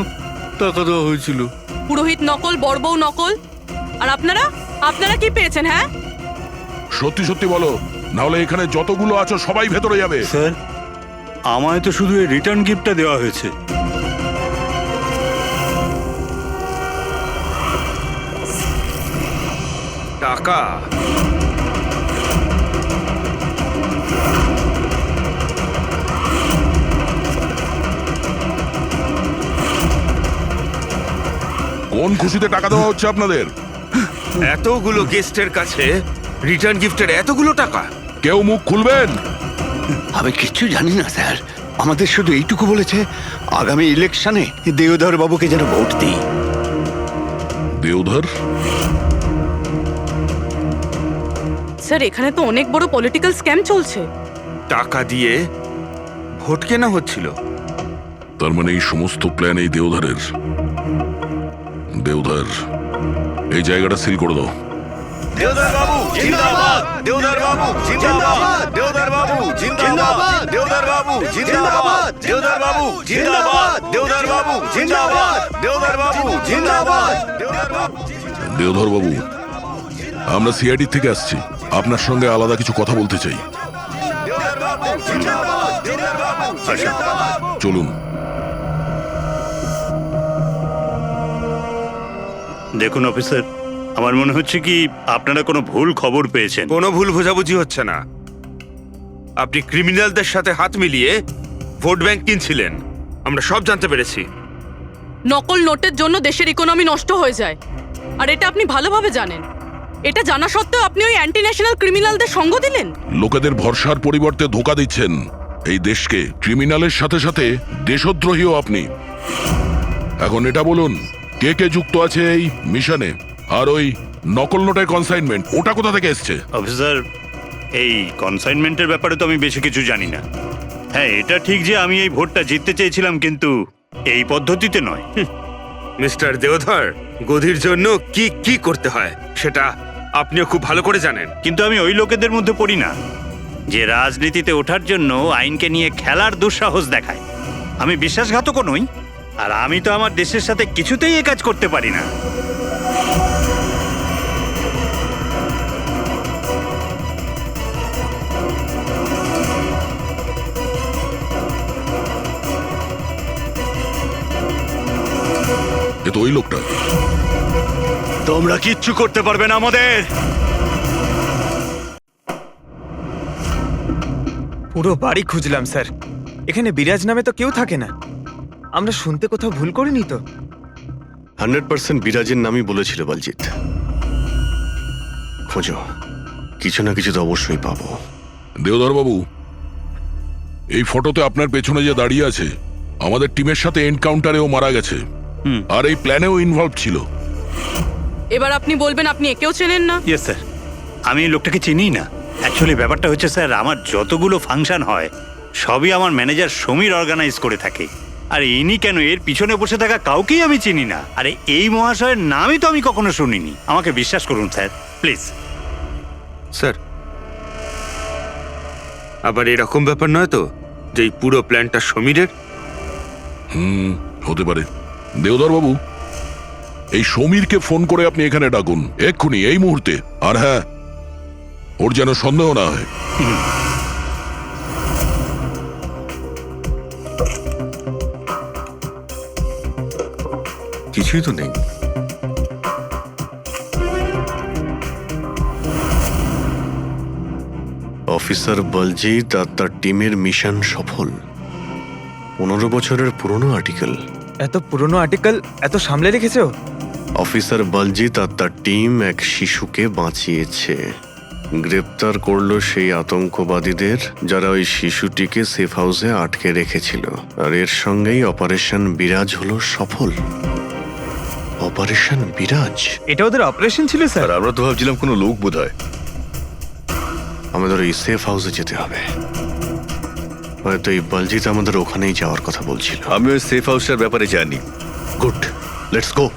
টাকা দেওয়া হয়েছিল।
পুরোহিত নকল, বড়বউ নকল। আর আপনারা কি পেয়েছেন? হ্যাঁ,
সত্যি সত্যি বলো, নাহলে এখানে যতগুলো আছো সবাই ভেতরে যাবে।
স্যার, আমায় তো শুধু এই রিটার্ন গিফটটা দেওয়া হয়েছে।
টাকা?
কোন খুশিতে টাকা দেওয়া হচ্ছে আপনাদের?
এতগুলো গেস্টের কাছে রিটার্ন গিফটের এতগুলো টাকা?
কেউ মুখ খুলবেন?
আমি কিচ্ছু জানি না স্যার। আমাদের শুধু এইটুকু বলেছে, আগামী ইলেকশনে দেওধর বাবুকে যেন ভোট দিই।
দেওধর?
স্যার এখানে তো অনেক বড় পলিটিক্যাল স্ক্যাম চলছে।
টাকা দিয়ে ভোট কেনা হচ্ছিল।
তার মানে এই সমস্ত প্ল্যান এই দেওধারের। দেওধার, এই জায়গাটা সিল করে দাও।
দেওদার বাবু জিন্দাবাদ, দেওদার বাবু জিন্দাবাদ, দেওদার বাবু জিন্দাবাদ, দেওদার বাবু জিন্দাবাদ, দেওদার বাবু জিন্দাবাদ, দেওদার বাবু জিন্দাবাদ, দেওদার বাবু জিন্দাবাদ, দেওদার বাবু।
দেওধর বাবু, আমরা সিআইডি থেকে আসছি, আপনার সঙ্গে আলাদা কিছু কথা বলতে চাই। চলুন।
দেখুন অফিসার, আমার মনে হচ্ছে কি আপনারা কোনো ভুল খবর পেয়েছেন।
কোনো ভুল বোঝাবুঝি হচ্ছে না। আপনি ক্রিমিনালদের সাথে হাত মিলিয়ে ভোট ব্যাংক কিনছিলেন, আমরা সব জানতে পেরেছি।
নকল নোটের জন্য দেশের ইকোনমি নষ্ট হয়ে যায়, আর এটা আপনি ভালোভাবে জানেন। এটা জানা সত্ত্বেও আপনি ওই অ্যান্টি ন্যাশনাল ক্রিমিনালদের সঙ্গ দিলেন।
লোকেদের ভরসার পরিবর্তে ধোকা দিচ্ছেন এই দেশকে। ক্রিমিনালের সাথে সাথে দেশদ্রোহীও আপনি। এখন এটা বলুন, কে কে যুক্ত আছে এই মিশনে? আর ওই নকল নোটের কনসাইনমেন্ট, ওটা কোথা থেকে এসছে?
অফিসার, এই কনসাইনমেন্টের ব্যাপারে তো আমি বেশি কিছু জানি না। হ্যাঁ, এটা ঠিক যে আমি এই ভোটটা জিততে চেয়েছিলাম, কিন্তু এই পদ্ধতিতে নয়।
মিস্টার দেওধর, গদির জন্য কি কি করতে হয় সেটা আপনিও খুব ভালো করে জানেন।
কিন্তু আমি ওই লোকেদের মধ্যে পড়ি না যে রাজনীতিতে ওঠার জন্য আইনকে নিয়ে খেলার দুঃসাহস দেখায়। আমি বিশ্বাসঘাতকও নই, আর আমি তো আমার দেশের সাথে কিছুতেই এ কাজ করতে পারি না।
এ তো ওই লোকটা।
তোমরা কিচ্ছু করতে পারবে না আমাদের।
পুরো বাড়ি খুঁজলাম স্যার, এখানে বিরাজ নামে তো কেউ থাকে না। আমরা শুনতে কোথাও ভুল করিনি তো?
100% বিরাজের নামই বলেছিল বলজিৎ। খোঁজো, কিছু না কিছু তো অবশ্যই পাবো।
দেওধর বাবু, এই ফটোতে আপনার পেছনে যে দাঁড়িয়ে আছে, আমাদের টিমের সাথে এনকাউন্টারেও মারা গেছে, আর এই প্ল্যানেও ইনভলভ ছিল।
এবার আপনি বলবেন আপনি একেও চেনেন না?
ইয়েস স্যার, আমি এই লোকটাকে চিনি না। অ্যাকচুয়ালি ব্যাপারটা হচ্ছে স্যার, আমার যতগুলো ফাংশন হয় সবই আমার ম্যানেজার সমীর অর্গানাইজ করে থাকে। আর ইনি কেন, এর পিছনে বসে থাকা কাউকেই আমি চিনি না। আরে এই মহাশয়ের নামই তো আমি কখনো শুনিনি। আমাকে বিশ্বাস করুন স্যার, প্লিজ।
স্যার, আবার এরকম ব্যাপার নয় তো যে এই পুরো প্ল্যানটা সমীরের?
হতে পারে। দেওধর বাবু, এই সমীরকে ফোন করে আপনি এখানে ডাকুন এক্ষুনি, এই মুহূর্তে। আর হ্যাঁ, ওর যেন সন্দেহ না হয়।
কিছুই তো নেই।
অফিসার বলজিৎ আর তার টিমের মিশন সফল। 15 বছরের পুরনো আর্টিকেল।
এত পুরনো আর্টিকেল এত সামলে রেখেছো?
অফিসার বলজিৎ আর তার টিম এক শিশুকে বাঁচিয়েছে। গ্রেপ্তার করলো সেই আতঙ্কবাদীদের যারা ওই শিশুটিকে সেফ হাউসে আটকে রেখেছিল। আর এর সঙ্গেই অপারেশন বিরাজ হলো সফল। অপারেশন বিরাজ,
এটা ওদের অপারেশন ছিল স্যার?
আর আমরা তো ভাবছিলাম কোনো লোক বোধ হয়।
আমাদের ওই সেফ হাউসে যেতে হবে। হয়তো এই বলজিৎ আমাদের ওখানেই যাওয়ার কথা বলছিল।
আমি ওই সেফ হাউসটার ব্যাপারে জানি।
Good, let's go.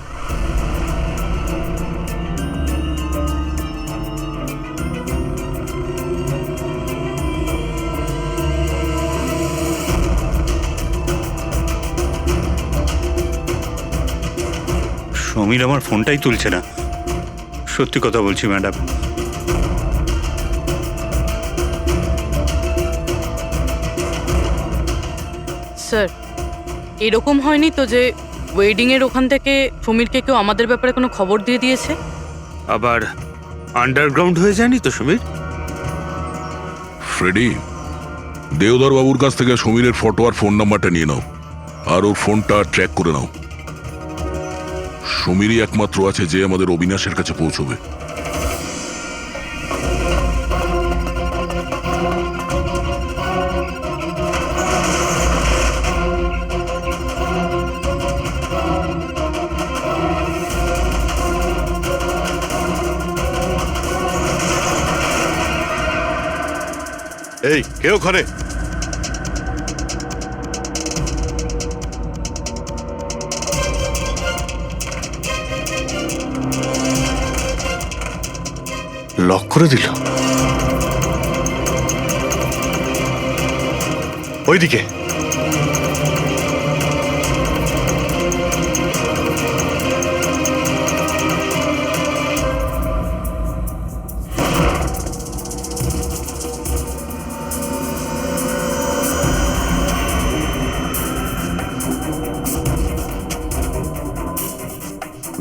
সমীর আমার ফোনটাই তুলছে না। সত্যি কথা বলছি ম্যাডাম।
স্যার, এরকম হয়নি তো যে ওয়েডিং এর ওখান থেকে সমীরকে কেউ আমাদের ব্যাপারে কোনো খবর দিয়ে দিয়েছে?
আবার আন্ডারগ্রাউন্ড হয়ে যায়নি তো সমীর?
ফ্রেডি, দেওধর বাবুর কাছ থেকে সমীরের ফটো আর ফোন নাম্বারটা নিয়ে নাও, আর ওর ফোনটা ট্র্যাক করে নাও। সমীরই একমাত্র আছে যে আমাদের অবিনাশের কাছে পৌঁছবে।
এই কে ওখানে? লক করে দিল। ওইদিকে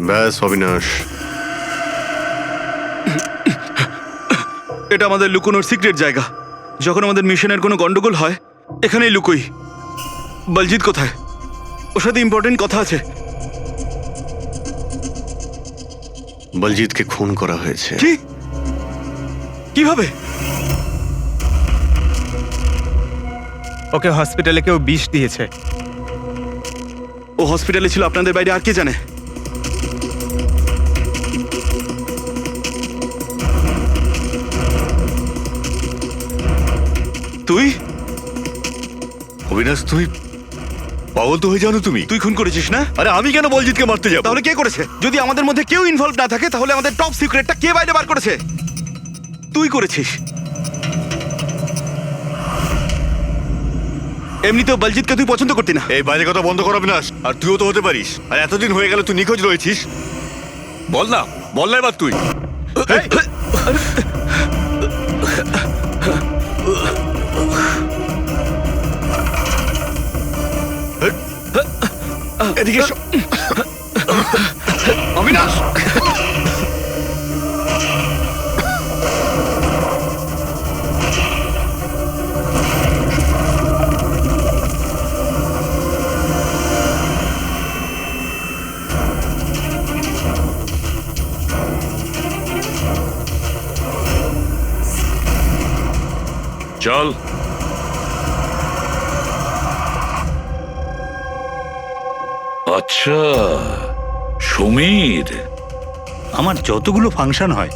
ব্যাস অবিনাশ,
এটা আমাদের লুকোনোর সিক্রেট জায়গা। যখন আমাদের মিশনের কোনো গন্ডগোল হয় এখানেই লুকোই। বলজিৎ কোথায়? ওর সাথে ইম্পর্টেন্ট কথা আছে।
বলজিৎকে খুন করা হয়েছে।
কি? কিভাবে?
ওকে হসপিটালে কেউ বিষ দিয়েছে।
ও হসপিটালে ছিল, আপনাদের বাইরে আর কে জানে? তুই
অবিনাশ, তুই পাগল তো হয়ে জানো তুমি?
তুই খুন করেছিস না?
আরে আমি কেন বলজিৎকে মারতে যাবো?
তাহলে কে করেছে? যদি আমাদের মধ্যে কেউ ইনভলভ না থাকে তাহলে আমাদের টপ সিক্রেটটা কে বাইরে বার করেছে? তুই করেছিস। এমনিতেও বলজিৎকে তুই পছন্দ করতি না।
এই বাইরে কথা বন্ধ কর অবিনাশ। আর তুইও তো হতে পারিস। আর এতদিন হয়ে গেল তুই নিখোঁজ রয়েছিস। বল না এবার তুই।
এদিকে এসো। অবিনাশ!
চল। আচ্ছা, সমীর।
আমার যতগুলো ফাংশন হয়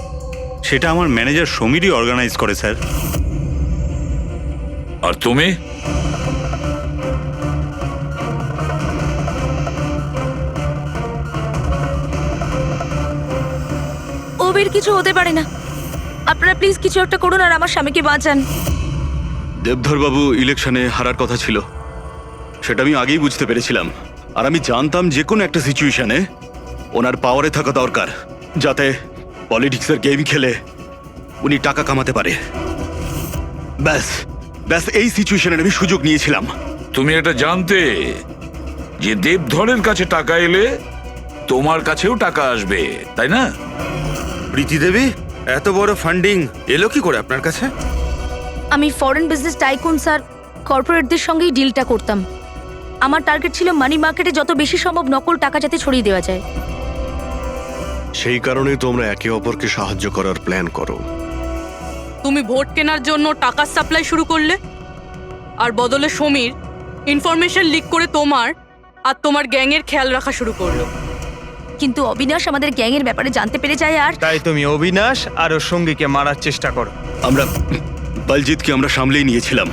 সেটা আমার ম্যানেজার সমীরই অর্গানাইজ করে স্যার।
আর তুমি?
ওবির কিছু হতে পারে না। আপনারা প্লিজ কিছু একটা করুন আর আমার স্বামীকে বাঁচান।
দেবধর বাবু ইলেকশনে হারার কথা ছিল, সেটা আমি আগেই বুঝতে পেরেছিলাম। আর আমি জানতাম যে কোনো একটা সিচুয়েশনে ওনার পাওয়ারে থাকা দরকার, যাতে পলিটিক্সের গেম খেলে উনি টাকা কামাতে পারে। ব্যাস ব্যাস এই সিচুয়েশনে আমি সুযোগ নিয়েছিলাম।
তুমি এটা জানতে যে দেবধরের কাছে টাকা এলে তোমার কাছেও টাকা আসবে, তাই না?
প্রীতি দেবী, এত বড় ফান্ডিং এলো কি করে আপনার কাছে?
আমি ফরেন বিজনেস টাইকুন স্যার কর্পোরেটদের সঙ্গেই ডিলটা করতাম। আমার টার্গেট ছিল মানি মার্কেটে যত বেশি সম্ভব নকল টাকা যাতে ছড়িয়ে দেওয়া যায়।
সেই কারণেই তোমরা একে অপরকে সাহায্য করার প্ল্যান করো।
তুমি ভোট কেনার জন্য টাকার সাপ্লাই শুরু করলে, আর বদলে সমীর ইনফরমেশন লিক করে তোমার আর তোমার গ্যাংয়ের খেয়াল রাখা শুরু করলো।
কিন্তু অবিনাশ আমাদের গ্যাংয়ের ব্যাপারে জানতে পেরে যায় আর
তাই তুমি অবিনাশ আর ওর সঙ্গীকে মারার চেষ্টা করো।
আমরা বলজিৎকে আমরা সামলেই নিয়েছিলাম,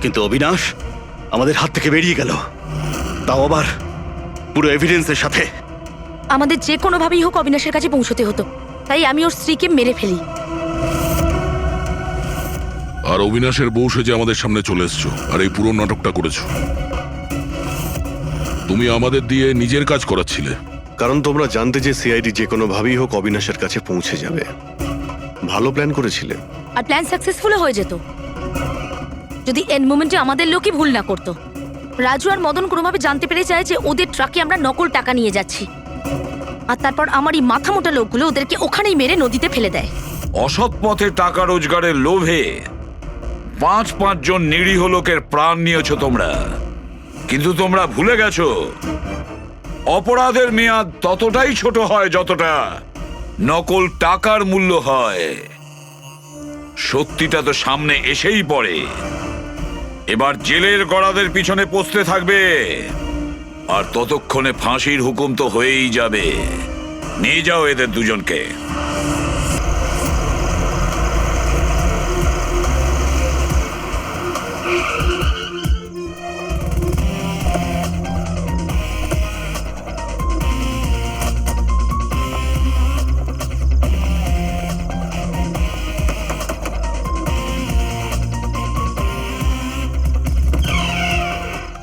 কিন্তু অবিনাশ আমাদের হাত থেকে বেরিয়ে গেল, তাও আবার পুরো এভিডেন্সের সাথে।
আমাদের যে কোনোভাবেই হোক অবিনাশের কাছে পৌঁছতে হতো, তাই আমি ওর স্ত্রীকে মেরে ফেলি।
আর অবিনাশের বউ সেজে আমাদের সামনে চলে এসছো আর এই পুরো নাটকটা করেছো। তুমি আমাদের দিয়ে নিজের কাজ করাচ্ছিলে,
কারণ তোমরা জানতে যে সিআইডি যে কোনো ভাবেই হোক অবিনাশের কাছে পৌঁছে যাবে। ভালো প্ল্যান করেছিলে।
আর প্ল্যান সাকসেসফুল হয়ে যেত যদি এন্ড মোমেন্টে আমাদের লোকই ভুল না করতো। রাজু আর মদন কোনোভাবে জানতে পেরে যায় যে ওদের ট্রাকে আমরা নকল টাকা নিয়ে যাচ্ছি, আর তারপর আমার এই মাথা মোটা লোকগুলো ওদেরকে ওখানেই মেরে নদীতে ফেলে দেয়।
অসৎ পথে টাকা রোজগারের লোভে 5 জন নিরীহ লোকের প্রাণ নিয়েছো তোমরা, কিন্তু তোমরা ভুলে গেছো অপরাধের মেয়াদ ততটাই ছোট হয় যতটা নকল টাকার মূল্য হয়। সত্যিটা তো সামনে এসেই পড়ে। এবার জেলের গড়াদের পিছনে পৌঁছতে থাকবে, আর ততক্ষণে ফাঁসির হুকুম তো হয়েই যাবে। নিয়ে যাও এদের দুজনকে।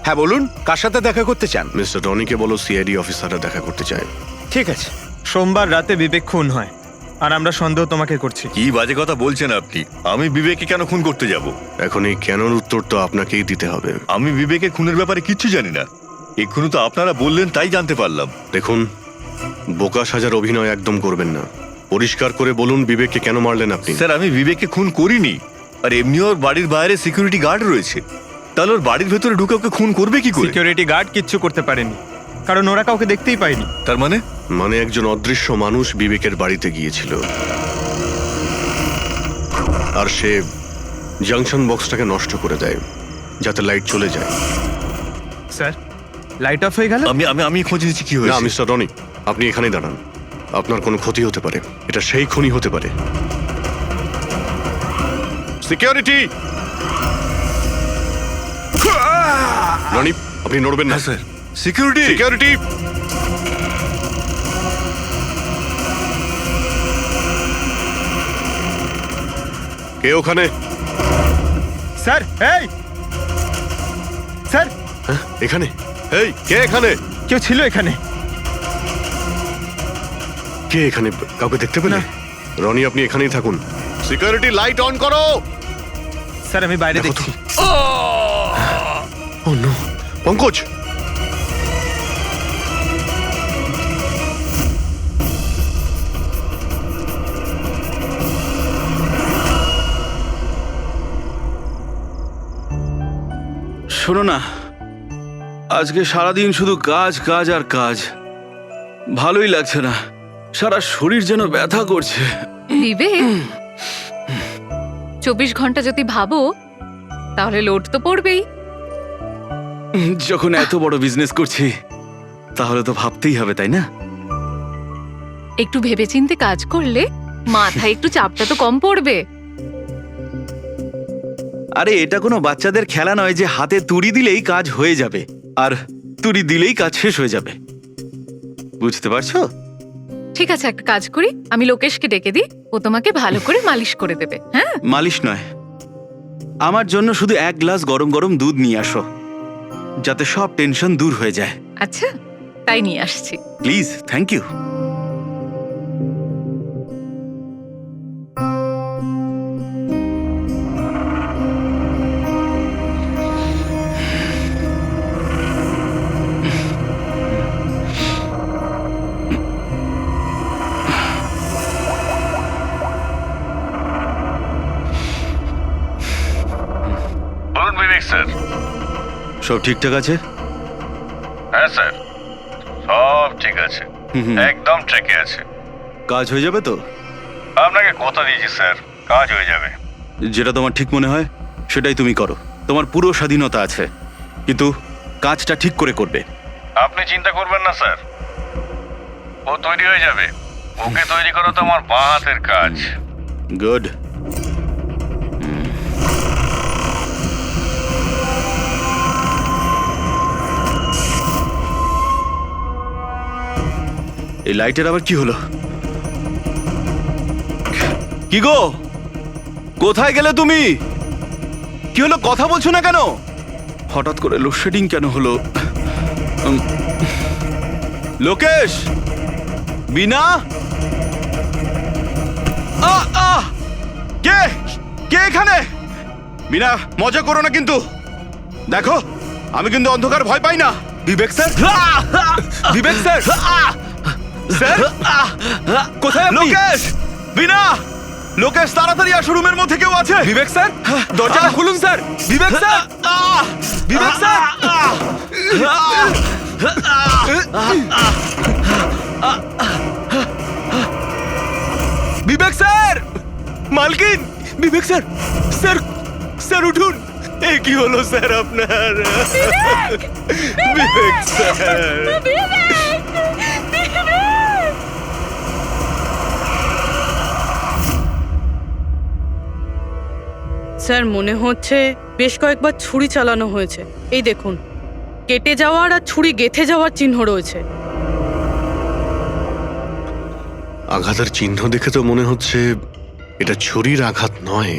হ্যাঁ বলুন, কার সাথে দেখা করতে চান?
মিস্টার রনিকে বলো সিআইডি অফিসাররা দেখা করতে চায়।
ঠিক আছে।
সোমবার রাতে বিবেক খুন হয় আর আমরা সন্দেহ তোমাকে করছি।
কি বাজে কথা বলছেন আপনি? আমি বিবেককে কেন খুন করতে যাব?
এখন এই কেনর উত্তর তো আপনাকেই দিতে হবে।
আমি বিবেকের খুনের ব্যাপারে কিচ্ছু জানি না। এক্ষুনি তো আপনারা বললেন তাই জানতে পারলাম।
দেখুন, বোকা সাজার অভিনয় একদম করবেন না। পরিষ্কার করে বলুন বিবেককে কেন মারলেন আপনি?
স্যার, আমি বিবেককে খুন করিনি। আর এমনি ওর বাড়ির বাইরে সিকিউরিটি গার্ড রয়েছে, তাহলে ওর বাড়ির ভেতরে ঢুকে ওকে খুন করবে কি করে?
সিকিউরিটি গার্ড কিচ্ছু করতে পারেনি, কারণ ওরা কাউকে দেখতেই পায়নি।
তার মানে?
মানে একজন অদৃশ্য মানুষ বিবেকের বাড়িতে গিয়েছিল আর সে জাংশন বক্সটাকে নষ্ট করে দেয় যাতে লাইট চলে যায়।
স্যার, লাইট অফ হয়ে গেল।
আমি আমি আমি খোঁজ নিচ্ছি কি
না
হয়েছে।
মিস্টার রনি, আপনি এখানেই দাঁড়ান। আপনার কোনো ক্ষতি হতে পারে, এটা সেই খুনি হতে পারে। সিকিউরিটি! রনি, আপনি নড়বেন না।
Sir, security!
সিকিউরিটি! কে ওখানে?
স্যার, এই স্যার,
হ্যাঁ, এখানে? এই, কে এখানে?
কেউ ছিল এখানে?
কে এখানে? কাউকে দেখতে পেলে? রনি, আপনি এখানেই থাকুন। সিকিউরিটি, লাইট অন করো।
স্যার, আমি বাইরে
দেখো তো।
দেখছি।
ও নো, পঙ্কজ!
শোনো না, আজকে সারাদিন শুধু কাজ কাজ আর কাজ, ভালোই লাগছে না। সারা শরীর যেন ব্যথা করছে।
বিবেক, 24 ঘন্টা যদি ভাবো তাহলে লোড তো পড়বেই।
যখন এত বড় বিজনেস করছি তাহলে তো ভাবতেই হবে, তাই না?
একটু ভেবেচিন্তে কাজ করলে মাথায় একটু চাপটা তো কম পড়বে।
আরে এটা কোনো বাচ্চাদের খেলা নয় যে হাতে তুড়ি দিলেই কাজ হয়ে যাবে আর তুড়ি দিলেই কাজ শেষ হয়ে যাবে। বুঝতে পারছো?
ঠিক আছে, একটা কাজ করি, আমি লোকেশকে ডেকে দিই, ও তোমাকে ভালো করে মালিশ করে দেবে। হ্যাঁ,
মালিশ নয়, আমার জন্য শুধু 1 গ্লাস গরম গরম দুধ নিয়ে আসো, যাতে সব টেনশন দূর হয়ে যায়।
আচ্ছা, তাই নিয়ে আসছি।
Please, thank you.
বলুন বিবেক স্যার।
সব ঠিকঠাক আছে?
হ্যাঁ স্যার, সব ঠিক আছে, একদম ট্র্যাকে আছে।
কাজ হয়ে যাবে তো?
আপনাকে কথা দিয়েছি স্যার, কাজ হয়ে যাবে।
যেটা তোমার ঠিক মনে হয় সেটাই তুমি করো, তোমার পুরো স্বাধীনতা আছে, কিন্তু কাজটা ঠিক করে করবে।
আপনি চিন্তা করবেন না স্যার, ও তৈরি হয়ে যাবে। ওকে তৈরি করা তো আমার বাঁ হাতের কাজ।
গুড। এই লাইটের আবার কি হলো? কি গো, কোথায় গেলে তুমি? কি হলো, কথা বলছো না কেন? হঠাৎ করে লোডশেডিং কেন হলো? লোকেশ, বিনা, কে কে এখানে? বিনা, মজা করো না কিন্তু। দেখো, আমি কিন্তু অন্ধকার ভয় পাই না। বিবেক স্যার, বিবেক স্যার, স্যার, কোথায়? লোকেশ, বিনা, লোকেশ, তাড়াতাড়ি আসো, রুমের মধ্যে কেউ আছে। বিবেক স্যার, দরজাটা খুলুন স্যার। বিবেক স্যার, বিবেক স্যার, বিবেক স্যার, মালকিন, বিবেক স্যার, স্যার, স্যার উঠুন। এ কি হলো স্যার আপনার? বিবেক স্যার,
স্যার, মনে হচ্ছে বেশ কয়েকবার ছুরি চালানো হয়েছে। এই দেখুন, কেটে যাওয়ার আর ছুরি গেঁথে যাওয়ার চিহ্ন রয়েছে।
আঘাতের চিহ্ন দেখে তো মনে হচ্ছে এটা ছুরির আঘাত নয়,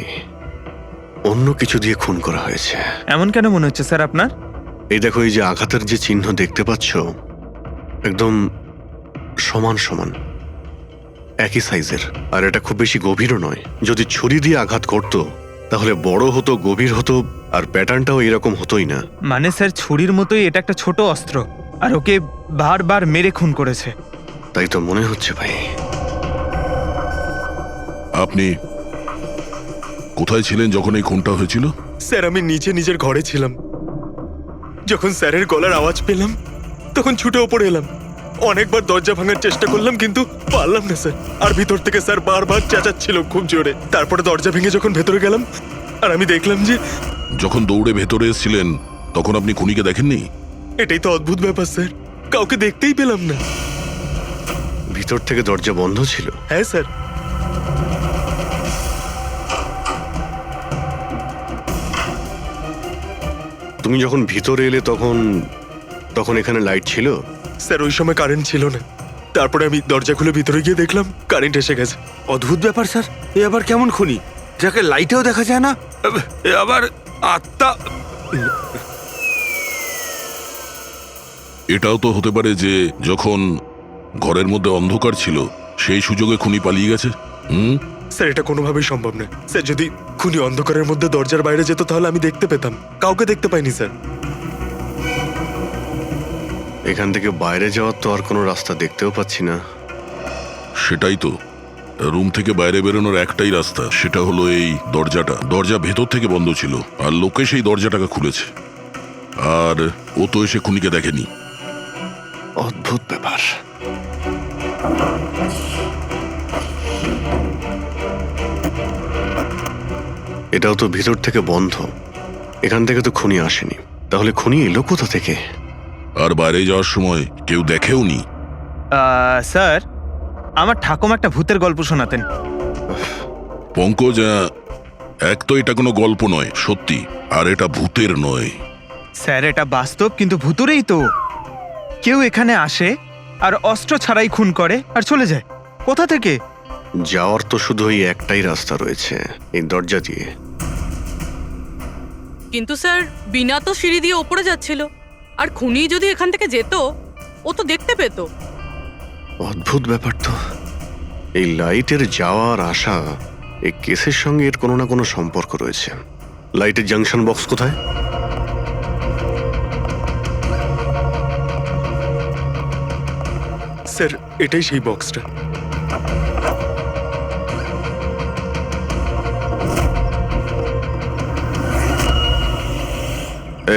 অন্য কিছু দিয়ে খুন করা হয়েছে।
এমন কেন মনে হচ্ছে স্যার আপনার?
এই দেখো, এই যে আঘাতের যে চিহ্ন দেখতে পাচ্ছ, একদম সমান সমান, একই সাইজের। আর এটা খুব বেশি গভীরও নয়। যদি ছুরি দিয়ে আঘাত করতো তাহলে বড় হতো, গভীর হতো, আর প্যাটার্নটাও এরকম হতোই না।
মানে স্যার ছুরির মতোই এটা একটা ছোট অস্ত্র, আর ওকে বারবার মেরে খুন করেছে।
তাই তো মনে হচ্ছে ভাই।
আপনি কোথায় ছিলেন যখন এই খুনটা হয়েছিল?
স্যার আমি নিচে নিজের ঘরে ছিলাম। যখন স্যারের গলার আওয়াজ পেলাম তখন ছুটে ওপরে এলাম। অনেকবার দরজা ভাঙার চেষ্টা করলাম কিন্তু পারলাম না স্যার। আর ভিতর থেকে স্যার বারবার চেঁচাচ্ছিল খুব জোরে। তারপরে দরজা ভেঙে যখন ভেতরে গেলাম আর আমি দেখলাম যে
যখন দৌড়ে ভেতরে এসেছিলেন তখন আপনি খুনিকে দেখেননি?
এটাই তো অদ্ভুত ব্যাপার স্যার, কাউকে দেখতেই পেলাম না।
ভিতর থেকে দরজা বন্ধ ছিল?
হ্যাঁ স্যার।
তুমি যখন ভিতরে এলে তখন তখন এখানে লাইট ছিল?
স্যার ওই সময় কারেন্ট ছিল না। তারপরে আমি দরজা খুলে ভিতরে গিয়ে দেখলাম কারেন্ট এসে গেছে।
অদ্ভুত ব্যাপার স্যার, এ আবার কেমন খুনি যাকে লাইটেও দেখা যায় না, এ আবার আত্মা।
এটাও তো হতে পারে যে যখন ঘরের মধ্যে অন্ধকার ছিল সেই সুযোগে খুনি পালিয়ে গেছে।
স্যার এটা কোনোভাবেই সম্ভব না স্যার। যদি খুনি অন্ধকারের মধ্যে দরজার বাইরে যেত তাহলে আমি দেখতে পেতাম, কাউকে দেখতে পাইনি স্যার।
এখান থেকে বাইরে যাওয়ার তো আর কোনো রাস্তা দেখতেও পাচ্ছি না।
সেটাই তো, রুম থেকে বাইরে বেরোনোর একটাই রাস্তা, সেটা হলো এই দরজাটা। দরজা ভেতর থেকে বন্ধ ছিল আর লোকে সেই দরজাটাকে খুলেছে। আর ও তো এসে খুনিকে দেখেনি।
অদ্ভুত ব্যাপার। এটাও তো ভিতর থেকে বন্ধ, এখান থেকে তো খুনি আসেনি। তাহলে খুনি এলো কোথা থেকে?
আর বাইরে যাওয়ার সময় কেউ দেখেও নি।
স্যার আমার ঠাকুমা একটা ভূতের গল্প শোনাতেন।
পঙ্কজ, এক তো এটা কোনো গল্প নয়, সত্যি। আর এটা ভূতের নয়।
স্যার এটা বাস্তব, কিন্তু ভূতুরেই তো। কেউ এখানে আসে আর অস্ত্র ছাড়াই খুন করে আর চলে যায়। কোথা থেকে?
যাওয়ার তো শুধু ওই একটাই রাস্তা রয়েছে, এই দরজা দিয়ে।
কিন্তু স্যার বিনা তো সিঁড়ি দিয়ে ওপরে যাচ্ছিল, আর খুনি যদি এখান থেকে যেত ও তো দেখতে পেত।
অদ্ভুত ব্যাপার তো। এই লাইটের যাওয়ার আসা, এই কেসের সঙ্গে এর কোনো না কোনো সম্পর্ক রয়েছে। লাইটের জাংশন বক্স কোথায়?
স্যার এটাই সেই বক্সটা।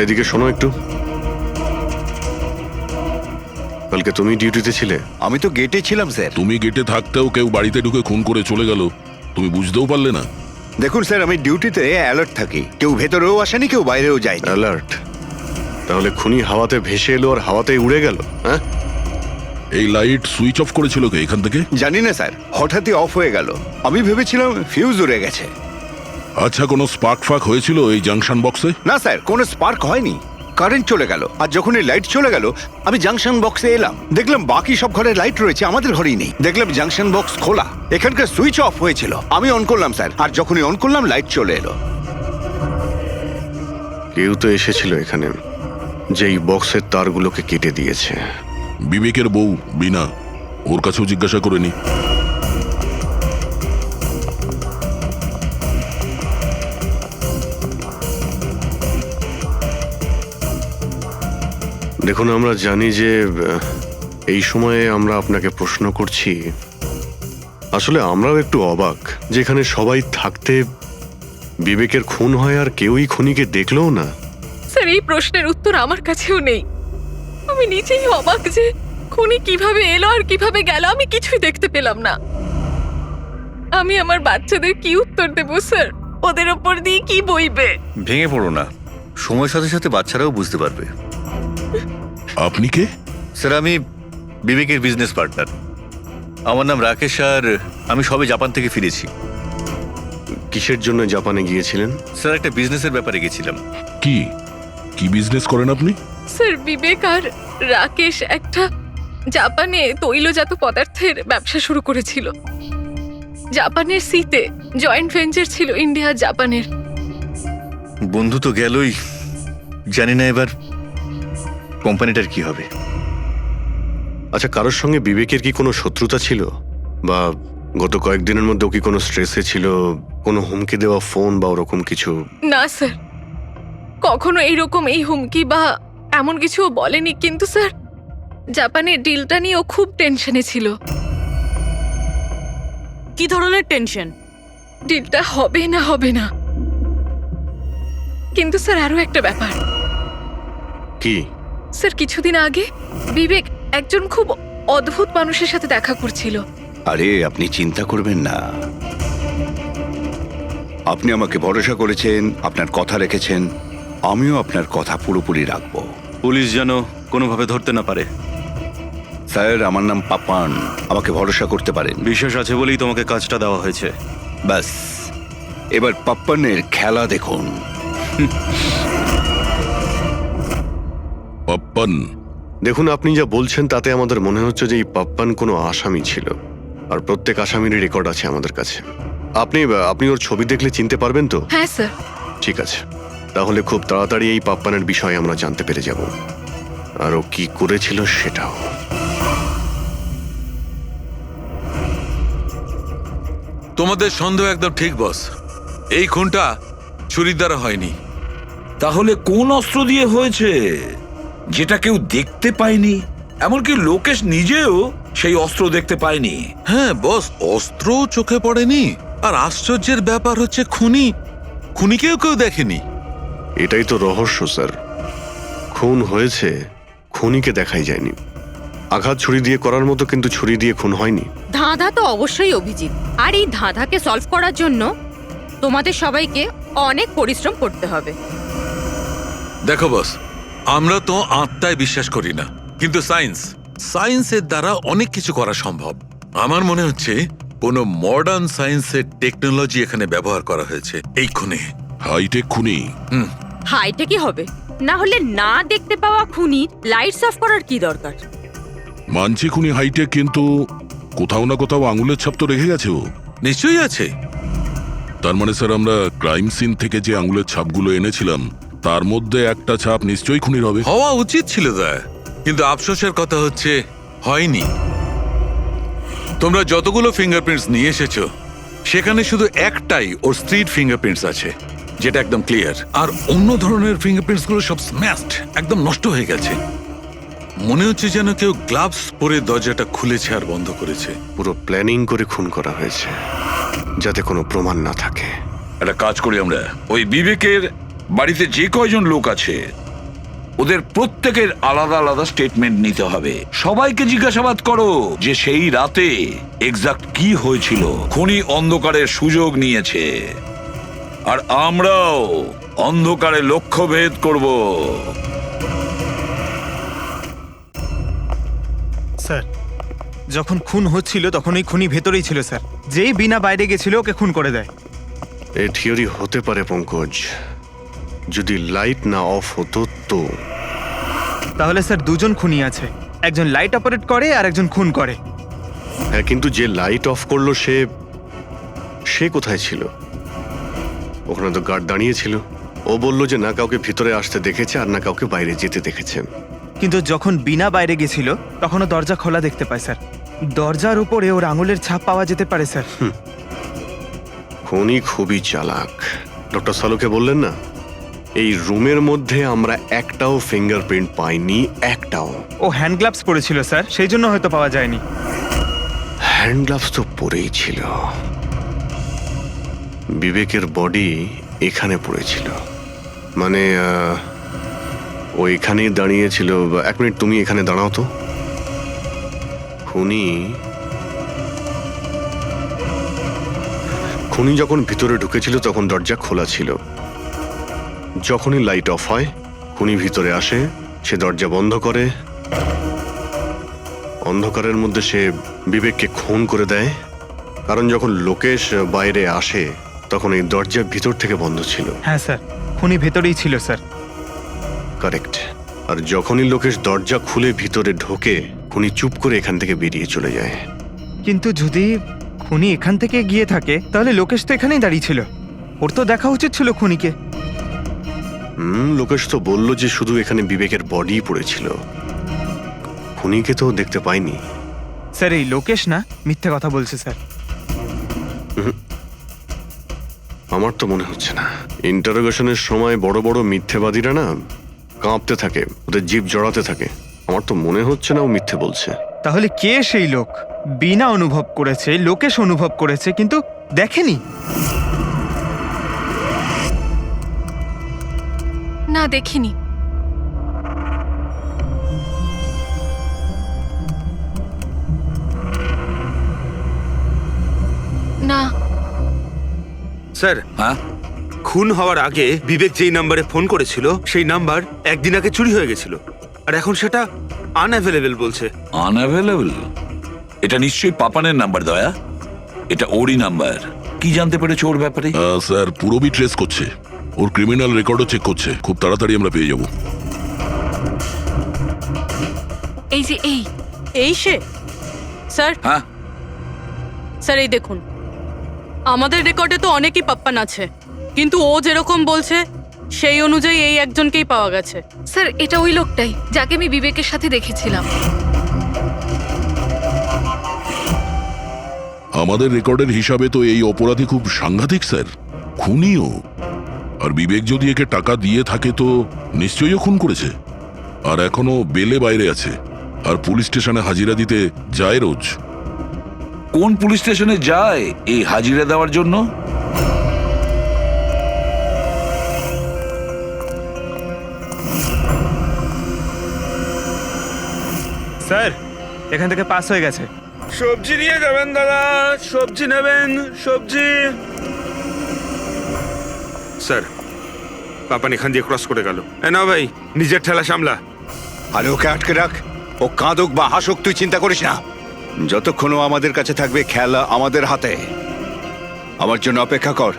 এদিকে শোনো একটু। কালকে তুমি ডিউটিতে ছিলে?
আমি তো গেটে ছিলাম স্যার।
তুমি গেটে থাকতেও কেউ বাড়িতে ঢুকে খুন করে চলে গেল, তুমি বুঝতেও পারলে না?
দেখুন স্যার, আমি ডিউটিতে অ্যালার্ট থাকি। কেউ ভেতরেও আসেনি, কেউ বাইরেও যায়নি।
অ্যালার্ট? তাহলে খুনি হাওয়াতে ভেসে এলো আর হাওয়াতেই উড়ে গেল? হ্যাঁ,
এই লাইট সুইচ অফ করেছিল কে এখান থেকে?
জানি না স্যার, হঠাৎই অফ হয়ে গেল। আমি ভেবেছিলাম ফিউজ উড়ে গেছে।
আচ্ছা, কোনো স্পার্ক ফাক হয়েছিল এই জাংশন বক্সে?
না স্যার, কোনো স্পার্ক হয়নি। কারেন্ট চলে গেল, আর যখন এই লাইট চলে গেল আমি জাংশন বক্সে এলাম, দেখলাম বাকি সব ঘরে লাইট রয়েছে, আমাদের ঘরেই নেই। দেখলাম জাংশন বক্স খোলা, এখানকার সুইচ অফ হয়েছিল। আমি অন করলাম স্যার, আর যখনই অন করলাম লাইট চলে এলো।
কেউ তো এসেছিল এখানে, যে এই বক্সের তারগুলোকে কেটে দিয়েছে।
বিবেকের বউ বিনা, ওর কাছেও জিজ্ঞাসা করে নি।
দেখুন, আমরা জানি যে এই সময়ে আমরা আপনাকে প্রশ্ন করছি। আসলে আমরাও একটু অবাক, যেখানে সবাই থাকতে বিবেকের খুন হয় আর কেউই খুনিকে দেখলেও না।
স্যার এই প্রশ্নের উত্তর আমার কাছেও নেই। আমি নিজেই অবাক যে খুনি কিভাবে এলো আর কিভাবে গেল, আমি কিছুই দেখতে পেলাম না। আমি আমার বাচ্চাদের কি উত্তর দেব স্যার? ওদের ওপর দিয়ে কি বইবে?
ভেঙে পড়ো না, সময়ের সাথে সাথে বাচ্চারাও বুঝতে পারবে।
আপনি কে?
স্যার আমি বিবেকের বিজনেস পার্টনার। আমার নাম রাকেশ, আর আমি সবে জাপান থেকে ফিরেছি।
কিসের জন্য জাপানে গিয়েছিলেন?
স্যার একটা বিজনেসের ব্যাপারে গেছিলাম।
কি কি বিজনেস করেন আপনি?
স্যার বিবেক আর রাকেশ একটা জাপানে তৈলজাত পদার্থের ব্যবসা শুরু করেছিল। জাপানের সিতে জয়েন্ট ভেঞ্চার ছিল ইন্ডিয়া জাপানের।
বন্ধু তো গেলই, জানি না এবার কোম্পানিটার কি হবে?
আচ্ছা, কারোর সঙ্গে বিবেকের কি কোনো শত্রুতা ছিল, বা গত কয়েকদিনের মধ্যে ও কি কোনো স্ট্রেসে ছিল, কোনো হুমকি দেওয়া ফোন বা ওরকম কিছু?
না স্যার, কখনো এইরকম এই হুমকি বা এমন কিছু ও বলেনি, কিন্তু স্যার জাপানের ডিলটা নিয়ে ও খুব টেনশনে ছিল।
কি ধরনের টেনশন?
ডিলটা হবে না হবে না। কিন্তু স্যার আরো একটা ব্যাপার।
কি?
স্যার কিছুদিন আগে বিবেক একজন খুব অদ্ভুত মানুষের সাথে দেখা করছিল।
আরে আপনি চিন্তা করবেন না, আপনি আমাকে ভরসা করেছেন, আপনার কথা রেখেছেন, আমিও আপনার কথা পুরোপুরি রাখবো।
পুলিশ যেন কোনোভাবে ধরতে না পারে।
স্যার, আমার নাম পাপান, আমাকে ভরসা করতে পারেন।
বিশ্বাস আছে বলেই তোমাকে কাজটা দেওয়া হয়েছে।
ব্যাস, এবার পাপ্পানের খেলা দেখুন।
পাপ্পান,
দেখুন, আপনি যা বলছেন তাতে আমাদের মনে হচ্ছে যে এই পাপ্পান কোনো আসামি ছিল, আর প্রত্যেক আসামিরই রেকর্ড আছে আমাদের কাছে। আপনি ওর ছবি দেখলে চিনতে পারবেন তো?
হ্যাঁ স্যার।
ঠিক আছে, তাহলে খুব তাড়াতাড়ি এই পাপ্পানের বিষয়ে আমরা জানতে পেরে যাব, আর ও কি করেছিল সেটাও।
তোমাদের সন্দেহ একদম ঠিক বস। এই খুনটা ছুরির দ্বারা হয়নি।
তাহলে কোন অস্ত্র দিয়ে হয়েছে, যেটা কেউ দেখতে পায়নি? এমনকি লোকেশ নিজেও সেই অস্ত্র দেখতে পায়নি।
হ্যাঁ বস, অস্ত্র চোখে পড়েনি, আর আশ্চর্যের ব্যাপার হচ্ছে খুনিকেও কেউ দেখেনি।
এটাই তো রহস্য স্যার, খুন হয়েছে, খুনিকে দেখাই যায়নি। আঘাত ছুরি দিয়ে করার মতো, কিন্তু ছুরি দিয়ে খুন হয়নি।
ধাঁধা তো অবশ্যই অভিজিৎ, আর এই ধাঁধাকে সলভ করার জন্য তোমাদের সবাইকে অনেক পরিশ্রম করতে হবে।
দেখো বস, আমরা তো আত্মায় বিশ্বাস করি না, কিন্তু সায়েন্সের দ্বারা অনেক কিছু করা সম্ভব। আমার মনে হচ্ছে কোনো মডার্ন সায়েন্সের টেকনোলজি এখানে ব্যবহার করা হয়েছে এই খুনে।
হাইটেক খুনি?
হাইটেকই হবে, না হলে না দেখতে পাওয়া খুনি লাইটস অফ করার কি দরকার?
মানছি খুনি হাইটেক, কিন্তু কোথাও না কোথাও আঙুলের ছাপ তো রেখে গেছে ও।
নিশ্চয়ই আছে।
তার মানে স্যার, আমরা ক্রাইম সিন থেকে যে আঙুলের ছাপগুলো এনেছিলাম তার মধ্যে একটা ছাপ নিশ্চয়ই খুনির হবে।
হওয়া উচিত ছিল দয়া, কিন্তু আফসোসের কথা হচ্ছে হয়নি। তোমরা যতগুলো ফিঙ্গারপ্রিন্টস নিয়ে এসেছো সেখানে শুধু একটাই ওর স্ত্রীর ফিঙ্গারপ্রিন্টস আছে, যেটা একদম ক্লিয়ার। আর অন্য ধরনের ফিঙ্গারপ্রিন্টস গুলো সব স্ম্যাশড, একদম নষ্ট হয়ে গেছে। মনে হচ্ছে যেন কেউ গ্লাভস পরে দরজাটা খুলেছে আর বন্ধ করেছে।
পুরো প্ল্যানিং করে খুন করা হয়েছে, যাতে কোনো প্রমাণ না থাকে।
একটা কাজ করি আমরা, ওই বিবেকের বাড়িতে যে কয়জন লোক আছে ওদের প্রত্যেকের আলাদা আলাদা স্টেটমেন্ট নিতে হবে। সবাইকে জিজ্ঞাসাবাদ করো যে সেই রাতে এক্সাক্ট কি হয়েছিল। খুনি অন্ধকারের সুযোগ নিয়েছে, আর আমরাও অন্ধকারে লক্ষ্যভেদ করব।
স্যার, যখন খুন হচ্ছিল তখন এই খুনি ভেতরেই ছিল স্যার। যেই বিনা বাইরে গেছিল ওকে খুন করে দেয়।
এই থিওরি হতে পারে পঙ্কজ, যদি লাইট না অফ হতো তো।
তাহলে স্যার দুজন খুনি আছে, একজন লাইট অপারেট করে আর একজন খুন করে।
হ্যাঁ, কিন্তু যে লাইট অফ করলো সে কোথায় ছিল? ওখানে তো গার্ড দাঁড়িয়ে ছিল। ও বলল যে না কাউকে ভিতরে আসতে দেখেছে আর না কাউকে বাইরে যেতে দেখেছে।
কিন্তু যখন বিনা বাইরে গেছিল তখনও দরজা খোলা দেখতে পায় স্যার। দরজার উপরে ওর আঙুলের ছাপ পাওয়া যেতে পারে স্যার।
খুনি খুবই চালাক। ডক্টর সালুকে বললেন না, এই রুমের মধ্যে আমরা একটাও ফিঙ্গারপ্রিন্ট পাইনি, একটাও।
ও হ্যান্ড গ্লাভস পরেছিল স্যার, সেই জন্য হয়তো পাওয়া যায়নি।
হ্যান্ড গ্লাভস তো পরেই ছিল। বিবেকের বডি এখানে পড়েছিল, মানে ও এখানেই দাঁড়িয়েছিল। এক মিনিট, তুমি এখানে দাঁড়াও তো। খুনি যখন ভিতরে ঢুকেছিল তখন দরজা খোলা ছিল। যখনই লাইট অফ হয় খুনি ভিতরে আসে, সে দরজা বন্ধ করে। অন্ধকারের মধ্যে সে বিবেককে খুন করে দেয়, কারণ যখন লোকেশ বাইরে আসে তখন এই দরজা ভিতর থেকে বন্ধ ছিল।
হ্যাঁ স্যার, খুনি ভেতরেই ছিল স্যার।
কারেক্ট। আর যখনই লোকেশ দরজা খুলে ভিতরে ঢোকে, খুনি চুপ করে এখান থেকে বেরিয়ে চলে যায়।
কিন্তু যদি খুনি এখান থেকে গিয়ে থাকে তাহলে লোকেশ তো এখানেই দাঁড়িয়ে ছিল, ওর তো দেখা উচিত ছিল খুনিকে।
লোকেশ তো বলল যে শুধু এখানে বিবেকের বডি পড়েছিল, খুনিকে তো দেখতে পাইনি।
স্যার এই লোকেশ না মিথ্যে কথা বলছে স্যার।
আমার তো মনে হচ্ছে না। ইন্টারোগেশনের সময় বড় বড় মিথ্যেবাদীরা না কাঁপতে থাকে, ওদের জিভ জড়াতে থাকে। আমার তো মনে হচ্ছে না ও মিথ্যে বলছে।
তাহলে কে সেই লোক? বিনা অনুভব করেছে, লোকেশ অনুভব করেছে কিন্তু দেখেনি।
না, দেখিনি। না।
স্যার,
হ্যাঁ,
খুন হওয়ার আগে বিবেক যেই নাম্বারে ফোন করেছিল সেই নাম্বার একদিন আগে চুরি হয়ে গেছিল, আর এখন সেটা আনঅ্যাভেলেবেল বলছে।
আনঅ্যাভেলেবল? এটা নিশ্চয়ই পাপানের নাম্বার দয়া। এটা ওরই নাম্বার। কি জানতে পেরেছো ওর ব্যাপারে?
স্যার পুরোবি ট্রেস করছে, ওর ক্রিমিনাল রেকর্ডও চেক করছে, খুব তাড়াতাড়ি আমরা পেয়ে যাব।
এই যে
এই সে? স্যার,
হ্যাঁ,
স্যার এই দেখুন, আমাদের রেকর্ডে তো অনেকই পাপ্পান আছে, কিন্তু ও যেরকম বলছে সেই অনুযায়ী এই একজনকেই পাওয়া গেছে।
স্যার, এটা ওই লোকটাই যাকে আমি বিবেকের সাথে দেখেছিলাম।
আমাদের রেকর্ডের হিসাবে তো এই অপরাধী খুব সাংঘাতিক স্যার, খুনিও। আর বিবেক যদি একে টাকা দিয়ে থাকে তো নিশ্চয়ই ও খুন করেছে, আর এখনো বেলে বাইরে আছে, আর পুলিশ স্টেশনে হাজিরা দিতে যায় রোজ।
কোন পুলিশ স্টেশনে যায় এই হাজিরা দেওয়ার জন্য?
স্যার এখান থেকে পাস হয়ে গেছে।
সবজি নিয়ে যাবেন দাদা, সবজি নেবেন, সবজি। স্যার, পাপান এখান দিয়ে ক্রস করে গেল। না ভাই, নিজের ঠেলা সামলা।
আরে ওকে আটকে রাখ, ও কাঁদুক বা হাসুক তুই চিন্তা করিস না। যতক্ষণ ও আমাদের কাছে থাকবে খেলা আমাদের হাতে। আমার জন্য অপেক্ষা কর,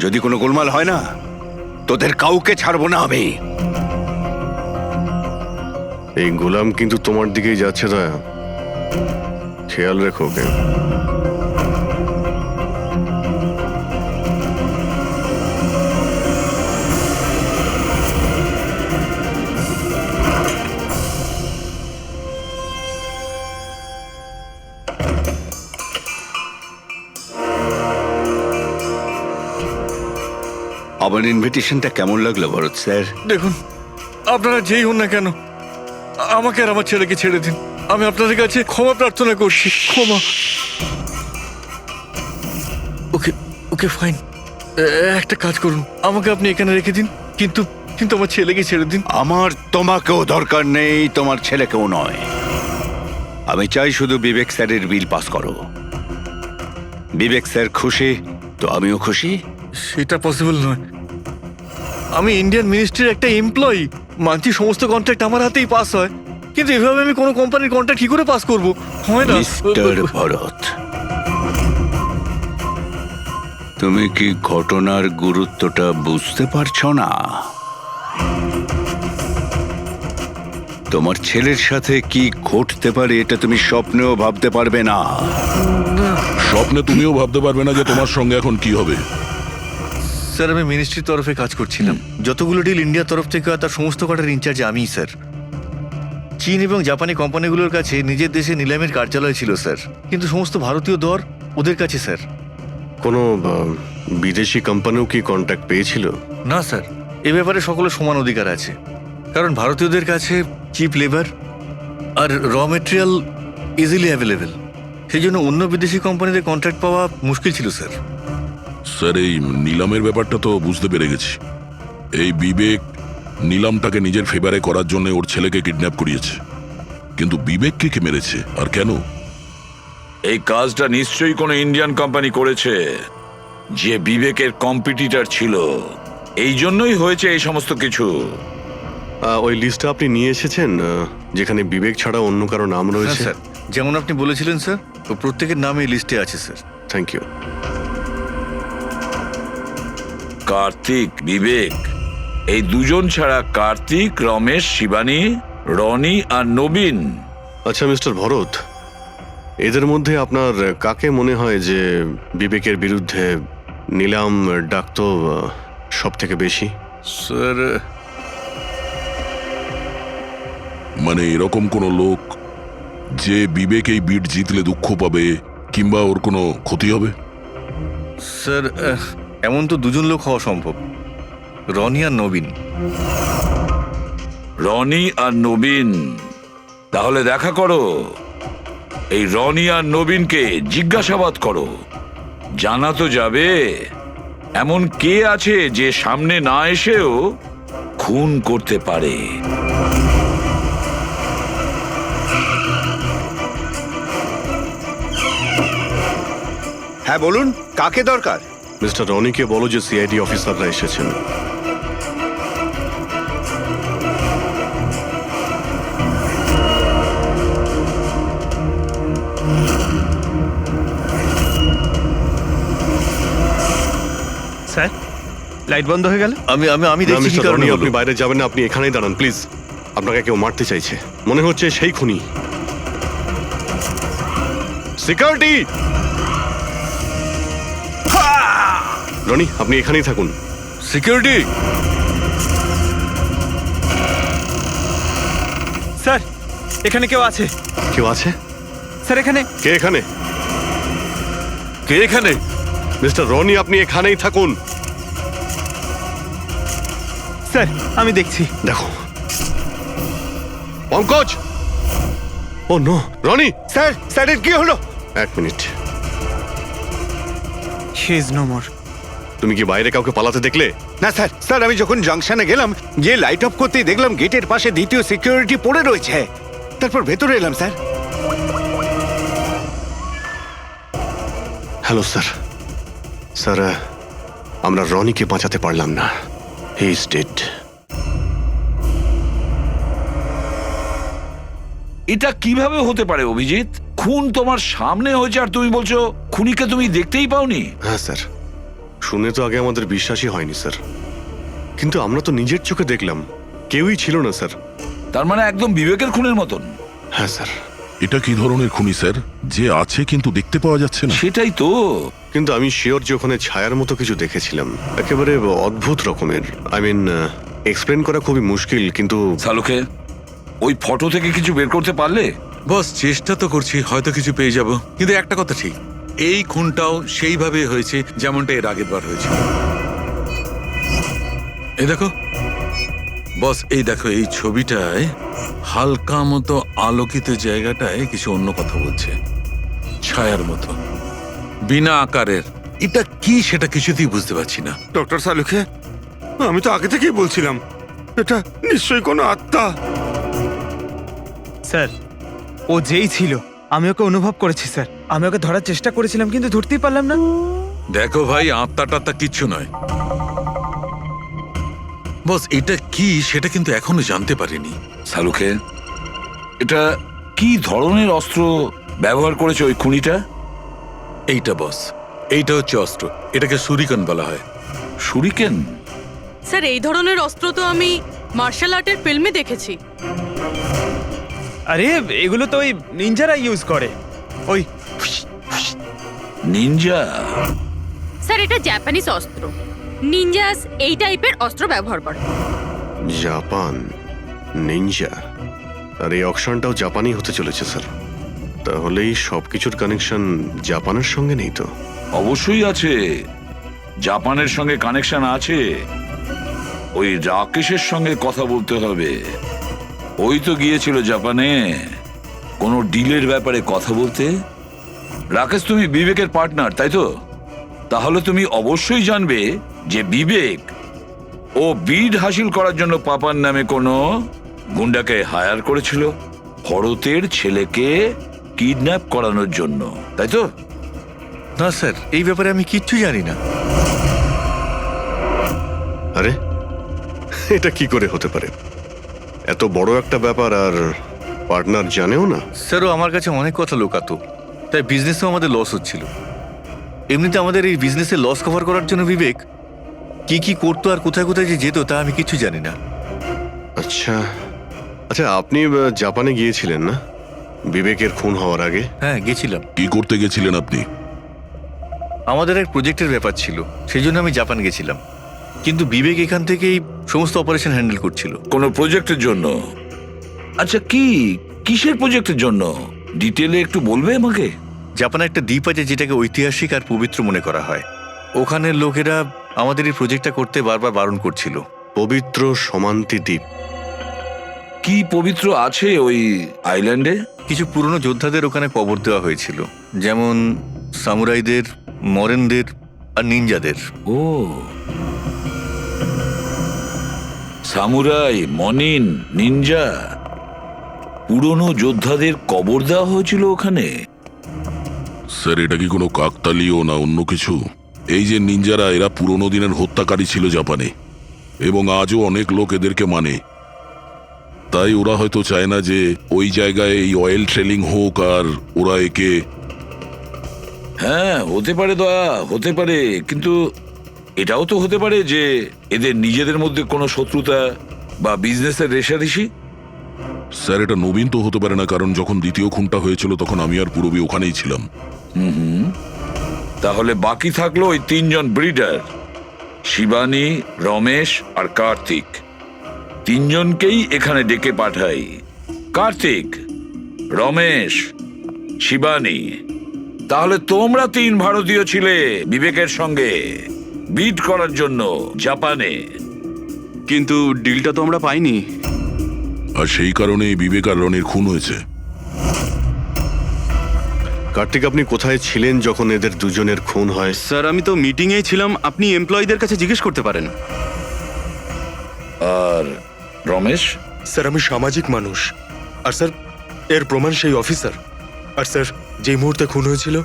যদি কোনো গোলমাল হয় না তোদের কাউকে ছাড়বো না আমি।
এই গোলাম কিন্তু তোমার দিকেই যাচ্ছে দয়া, খেয়াল রেখো ওকে।
আমার ইনভিটেশনটা কেমন লাগলো ভরত স্যার?
দেখুন, আপনারা যেই হন না কেন, আমাকে আর আমার ছেলেকে ছেড়ে দিন। আমি আপনাদের কাছে ক্ষমা প্রার্থনা করছি, ক্ষমা। ওকে ওকে ফাইন, একটা কাজ করুন, আমাকে আপনি এখানে রেখে দিন, কিন্তু কিন্তু আমার ছেলেকে ছেড়ে দিন।
আমার তোমাকেও দরকার নেই, তোমার ছেলেকেও নয়। আমি চাই শুধু বিবেক স্যারের বিল পাস করো। বিবেক স্যার খুশি তো আমিও খুশি।
সেটা পসিবল নয়। আমি ইন্ডিয়ান মিনিস্ট্রির একটা এমপ্লয়ি, মানছি সমস্ত কন্ট্রাক্ট আমার হাতেই পাস হয়, কিন্তু এভাবে আমি কোনো কোম্পানির কন্ট্রাক্ট কি করে পাস করব? হয় না।
মিস্টার ভরত, তুমি কি ঘটনার গুরুত্বটা বুঝতে পারছো না? তোমার ছেলের সাথে কি ঘটতে পারে এটা তুমি স্বপ্নেও ভাবতে পারবে না।
স্বপ্নে তুমিও ভাবতে পারবে না যে তোমার সঙ্গে এখন কি হবে।
স্যার, আমি মিনিস্ট্রির তরফে কাজ করছিলাম। যতগুলো ডিল ইন্ডিয়ার তরফ থেকে হয় তার সমস্ত কটার ইনচার্জ আমিই স্যার। চীন এবং জাপানি কোম্পানিগুলোর কাছে নিজের দেশে নিলামের কার্যালয় ছিল স্যার, কিন্তু সমস্ত ভারতীয় দর ওদের কাছে স্যার।
কোনো বিদেশি কোম্পানিও কি কন্ট্যাক্ট পেয়েছিল?
না স্যার, এ ব্যাপারে সকলের সমান অধিকার আছে, কারণ ভারতীয়দের কাছে চিপ লেবার আর র মেটেরিয়াল ইজিলি অ্যাভেলেবেল। সেই জন্য অন্য বিদেশি কোম্পানিদের কন্ট্রাক্ট পাওয়া মুশকিল ছিল স্যার।
স্যার, এই নিলামের ব্যাপারটা তো বুঝতে পেরে গেছি। এই বিবেক নিলামটাকে নিজের ফেভারে করার জন্য ওর ছেলেকে কিডন্যাপ করিয়েছে, কিন্তু বিবেককে কে মেরেছে আর কেন?
এই কাজটা নিশ্চয়ই কোনো ইন্ডিয়ান কোম্পানি করেছে, যে বিবেকের কম্পিটিটর ছিল। এই জন্যই হয়েছে এই সমস্ত কিছু।
ওই লিস্টটা আপনি নিয়ে এসেছেন যেখানে বিবেক ছাড়া অন্য কারো নাম রয়েছে?
স্যার, যেমন আপনি বলেছিলেন স্যার, তো প্রত্যেকের নাম এই লিস্টে আছে sir.
Thank you.
Kartik, Bibek, এই দুজন ছাড়া কার্তিক, রমেশ, শিবানী, রনি আর নবীন।
আচ্ছা মিস্টার ভরত, এদের মধ্যে আপনার কাকে মনে হয় যে বিবেকের বিরুদ্ধে নিলাম ডাকতো সব থেকে বেশি? স্যার
মানে এরকম কোনো লোক যে বিবেক এই বিট জিতলে দুঃখ পাবে কিংবা ওর কোনো ক্ষতি হবে?
স্যার এমন তো দুজন লোক হওয়া সম্ভব, রনি আর নবীন।
রনি আর নবীন? তাহলে দেখা করো, এই রনি আর নবীনকে জিজ্ঞাসাবাদ করো, জানা তো যাবে এমন কে আছে যে সামনে না এসেও খুন করতে পারে।
হ্যাঁ বলুন, কাকে দরকার?
মিস্টার রনিকে বলো যে সিআইডি অফিসাররা এসেছেন।
স্যার, লাইট বন্ধ হয়ে গেল।
আমি আমি আমি
না,
দেখছি কি
মিস্টার
কারণে
রনি,
হলো।
আপনি বাইরে যাবেন না, আপনি এখানেই দাঁড়ান প্লিজ। আপনাকে কেউ মারতে চাইছে, মনে হচ্ছে সেই খুনি। সিকিউরিটি! রনি, আপনি এখানেই থাকুন।
সিকিউরিটি!
স্যার, এখানে কেউ আছে।
কেউ আছে?
স্যার, এখানে
কে এখানে?
কে এখানে?
মিস্টার রনি, আপনি এখানেই থাকুন।
স্যার, আমি দেখছি।
দেখো Pankaj! Oh no, Roni!
Sir, স্যারের কি হলো?
এক minute,
he is no more.
তুমি কি বাইরে কাউকে পালাতে দেখলে?
না স্যার, স্যার আমি যখন জাংশনে গেলাম, গিয়ে লাইট অফ করতেই দেখলাম গেটের পাশে দ্বিতীয় সিকিউরিটি পড়ে রয়েছে। তারপর ভেতরে এলাম স্যার।
Hello sir. স্যার, আমরা রনিকে বাঁচাতে পারলাম না, হি ইজ ডেড।
এটা কিভাবে হতে পারে অভিজিৎ? খুন তোমার সামনে হয়েছে আর তুমি বলছো খুনিকে তুমি দেখতেই পাওনি?
হ্যাঁ স্যার, শুনে তো আগে আমাদের বিশ্বাসই হয়নি স্যার, কিন্তু আমরা তো নিজের চোখে দেখলাম, কেউই ছিল না স্যার।
তার মানে একদম বিবেকের খুনের মতন।
হ্যাঁ স্যার।
এটা কি ধরনের খুনি স্যার, যে আছে কিন্তু দেখতে পাওয়া যাচ্ছে না?
সেটাই তো।
কিন্তু আমি শিওর যে ওখানে ছায়ার মতো কিছু দেখেছিলাম, একেবারে অদ্ভুত রকমের। আই মিন, এক্সপ্লেন করা খুবই মুশকিল, কিন্তু
সালুকে ওই ফটো থেকে কিছু বের করতে পারলে?
বস, চেষ্টা তো করছি, হয়তো কিছু পেয়ে যাব। কিন্তু একটা কথা ঠিক, এই খুনটাও সেইভাবে হয়েছে যেমনটা এর আগের বার হয়েছে। এই দেখো বস, এই দেখো এই ছবিটায় হালকা মতো আলোকিত জায়গাটায় কিছু অন্য কথা বলছে, ছায়ার মতো, বিনা আকারের। এটা কি সেটা কিছুতেই বুঝতে পারছি না।
ডক্টর সালুকে, আমি তো আগে থেকেই বলছিলাম এটা নিশ্চয়ই কোনো আত্মা।
স্যার, ও যেই ছিল আমি ওকে অনুভব করেছি স্যার। আমি ওকে ধরার চেষ্টা করেছিলাম কিন্তু ধরতেই পারলাম না।
দেখো ভাই, আত্মা টাত্মা কিচ্ছু নয়। বস, এটা কি সেটা কিন্তু এখনো জানতে পারিনি।
সালুকে, এটা কি ধরনের অস্ত্র ব্যবহার করেছে ওই খুনিটা?
এইটা বস, এইটা হচ্ছে অস্ত্র, এটাকে সুরিকান বলা হয়।
শুরিকেন?
স্যার, এই ধরনের অস্ত্র তো আমি মার্শাল আর্টের ফিল্মে দেখেছি।
আরে এগুলো তো ওই নিনজারা ইউজ করে, ওই
নিনজা?
স্যার, এটা জাপানিজ অস্ত্র। নিনজাস এই টাইপের অস্ত্র ব্যবহার করে।
জাপান, নিনজা, আর এই অকশনটাও জাপানি হতে চলেছে স্যার। তাহলে এই সবকিছুর কানেকশন জাপানের সঙ্গে নেই তো?
অবশ্যই আছে, জাপানের সঙ্গে কানেকশন আছে। ওই রাকেশের সঙ্গে কথা বলতে হবে। ওই তো গিয়েছিল জাপানে কোনো ডিলের ব্যাপারে কথা বলতে। রাকেশ, তুমি বিবেকের পার্টনার তাই তো? তাহলে তুমি অবশ্যই জানবে যে বিবেক ও বিড হাসিল করার জন্য পাপার নামে কোনো গুন্ডাকে হায়ার করেছিল ভরতের ছেলেকে কিডন্যাপ করানোর জন্য, তাই তো?
না স্যার, এই ব্যাপারে আমি কিচ্ছু জানি না।
আরে এটা কি করে হতে পারে? এত বড় একটা ব্যাপার আর পার্টনার জানেও না?
স্যারও আমার কাছে অনেক কথা লোকাতো, তাই বিজনেসেও আমাদের লস হচ্ছিল। এমনিতে আমাদের এই বিজনেসে লস কভার করার জন্য বিবেক কি কি করতো আর কোথায় কোথায় যে যেত তা আমি কিছু জানি না।
আচ্ছা আচ্ছা, আপনি জাপানে গিয়েছিলেন না বিবেকের খুন হওয়ার আগে?
হ্যাঁ, গেছিলাম।
কি করতে গেছিলেন আপনি?
আমাদের এক প্রজেক্টের ব্যাপার ছিল, সেই জন্য আমি জাপান গেছিলাম। কিন্তু বিবেক এখান থেকেই সমস্ত অপারেশন হ্যান্ডেল করছিল।
কোনো প্রজেক্টের জন্য? আচ্ছা, কিসের প্রজেক্টের জন্য ডিটেলে একটু বলবে আমাকে?
জাপানে একটা দ্বীপ আছে যেটাকে ঐতিহাসিক আর পবিত্র মনে করা হয়। ওখানের লোকেরা আমাদের এই প্রজেক্টটা করতে বারবার বারণ করছিল।
পবিত্র সমান্তি দ্বীপ।
কি পবিত্র আছে ওই আইল্যান্ডে?
কিছু পুরনো যোদ্ধাদের ওখানে কবর দেওয়া হয়েছিল, যেমন সামুরাইদের, মরেনদের আর নিনজাদের।
ও, সামুরাই, মনিন, নিনজা, পুরনো যোদ্ধাদের কবর দেওয়া হয়েছিল ওখানে।
স্যার, এটা কি কোনো কাকতালীয় না অন্য কিছু? এই যে নিনজারা, এরা পুরনো দিনের হত্যাকারী ছিল জাপানে, এবং আজও অনেক লোক এদেরকে মানে। তাই ওরা হয়তো চায় না যে ওই জায়গায় এই অয়েল ট্রেলিং হোক, আর ওরা একে...
হ্যাঁ, হতে পারে দয়া, হতে পারে, কিন্তু এটাও তো হতে পারে যে এদের নিজেদের মধ্যে কোনো শত্রুতা বা বিজনেসের রেষারেষি।
স্যার, এটা নবীন তো হতে পারে না, কারণ যখন দ্বিতীয় খুনটা হয়েছিল তখন আমি আর পূরবী ওখানেই ছিলাম।
তাহলে বাকি থাকলো ওই 3 জন ব্রিডার, শিবানী, রমেশ আর কার্তিক। 3 জনকেই এখানে ডেকে পাঠাই। কার্তিক, রমেশ, শিবানী, তাহলে তোমরা 3 ভারতীয় ছিলে বিবেকের সঙ্গে বিট করার জন্য জাপানে।
কিন্তু ডিলটা তো আমরা পাইনি।
আর সেই কারণেই বিবেক আর রনির খুন হয়েছে।
কার্তিক, আপনি কোথায় ছিলেন যখন এদের দুজনের খুন হয়?
স্যার, আমি তো মিটিংয়েই ছিলাম, আপনি এমপ্লয়ীদের কাছে জিজ্ঞেস করতে পারেন।
আর রমেশ?
স্যার, আমি সামাজিক মানুষ, আর স্যার এর প্রমাণ সেই অফিসার। আর স্যার, যে মুহূর্তে খুন হয়েছিল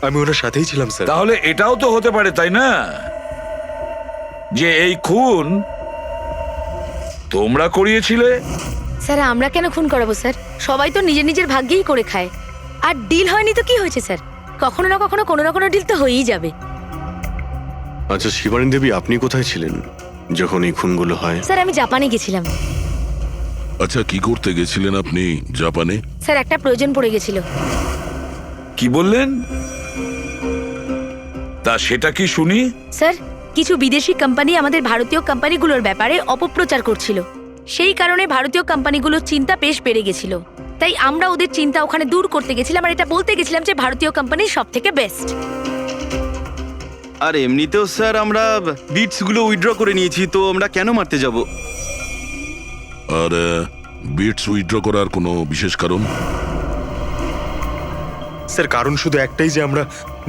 আমি ওনার সাথেই ছিলাম স্যার।
তাহলে এটাও তো হতে পারে, তাই না, যে এই খুন তোমরা করিয়েছিলে?
স্যার, আমরা কেন খুন করাবো স্যার? সবাই তো নিজের নিজের ভাগ্যেই করে খায়। আর ডিল হয়নি তো কি হয়েছে স্যার? কখনো না কখনো কোনো না কোনো ডিল তো হয়েই যাবে।
আচ্ছা শিবানী দেবী, আপনি কোথায় ছিলেন যখন এই খুনগুলো হয়?
স্যার, আমি জাপানে গেছিলাম।
আচ্ছা, কি করতে গেছিলেন আপনি জাপানে?
স্যার, একটা প্রয়োজন পড়ে গেছিল।
কি বললেন? তা সেটা কি শুনি?
স্যার, কিছু বিদেশি কোম্পানি আমাদের ভারতীয় কোম্পানিগুলোর ব্যাপারে অপপ্রচার করছিল। সেই কারণে ভারতীয় কোম্পানিগুলোর চিন্তা বেশ বেড়ে গেছিল। তাই আমরা ওদের চিন্তা ওখানে দূর করতে গেছিলাম, আর এটা বলতে গেছিলাম যে ভারতীয় কোম্পানি সব থেকে বেস্ট।
আর এমনিতেও স্যার আমরা বিটসগুলো উইথড্র করে নিয়েছি, তো আমরা কেন মারতে যাব?
আর বিটস উইথড্র করার কোনো বিশেষ কারণ?
স্যার, কারণ শুধু একটাই যে আমরা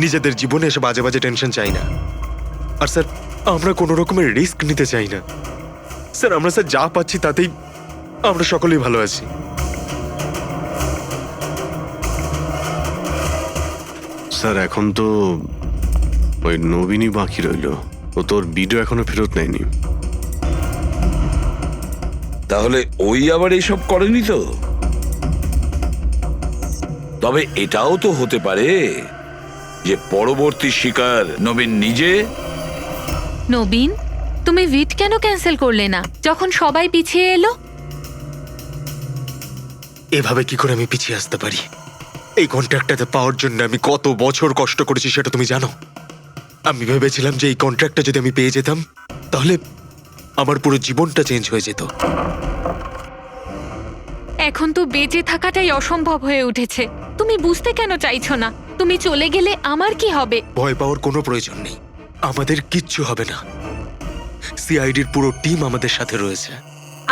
নিজেদের জীবনে এসে বাজে বাজে টেনশন চাই না। আর স্যার, আমরা কোনো রকমের রিস্ক নিতে চাই না। স্যার, আমরা স্যার যা পাচ্ছি তাতেই আমরা সকলেই ভালো আছি।
স্যার, এখন তো ওই নবীনই বাকি রইল। ও তোর ভিডিও এখনো ফেরত নেয়নি।
তাহলে ওই আবার এইসব করেনি তো? তবে এটাও তো হতে পারে যে পরবর্তী শিকার নবীন নিজে।
নবীন, তুমি ভিট কেন ক্যান্সেল করলে না যখন সবাই পিছিয়ে এলো?
এভাবে কি করে আমি পিছিয়ে আসতে পারি? এই কন্ট্রাক্টটাতে পাওয়ার জন্য আমি কত বছর কষ্ট করেছি সেটা তুমি জানো। আমি ভেবেছিলাম যে এই কন্ট্রাক্টটা যদি আমি পেয়ে যেতাম তাহলে আমার পুরো জীবনটা চেঞ্জ হয়ে যেত।
এখন তো বেঁচে থাকাটাই অসম্ভব হয়ে উঠেছে। তুমি বুঝতে কেন চাইছো না? তুমি চলে গেলে আমার কি হবে?
ভয় পাওয়ার কোনো প্রয়োজন নেই, আমাদের কিচ্ছু হবে না। সিআইডির পুরো টিম আমাদের সাথে রয়েছে।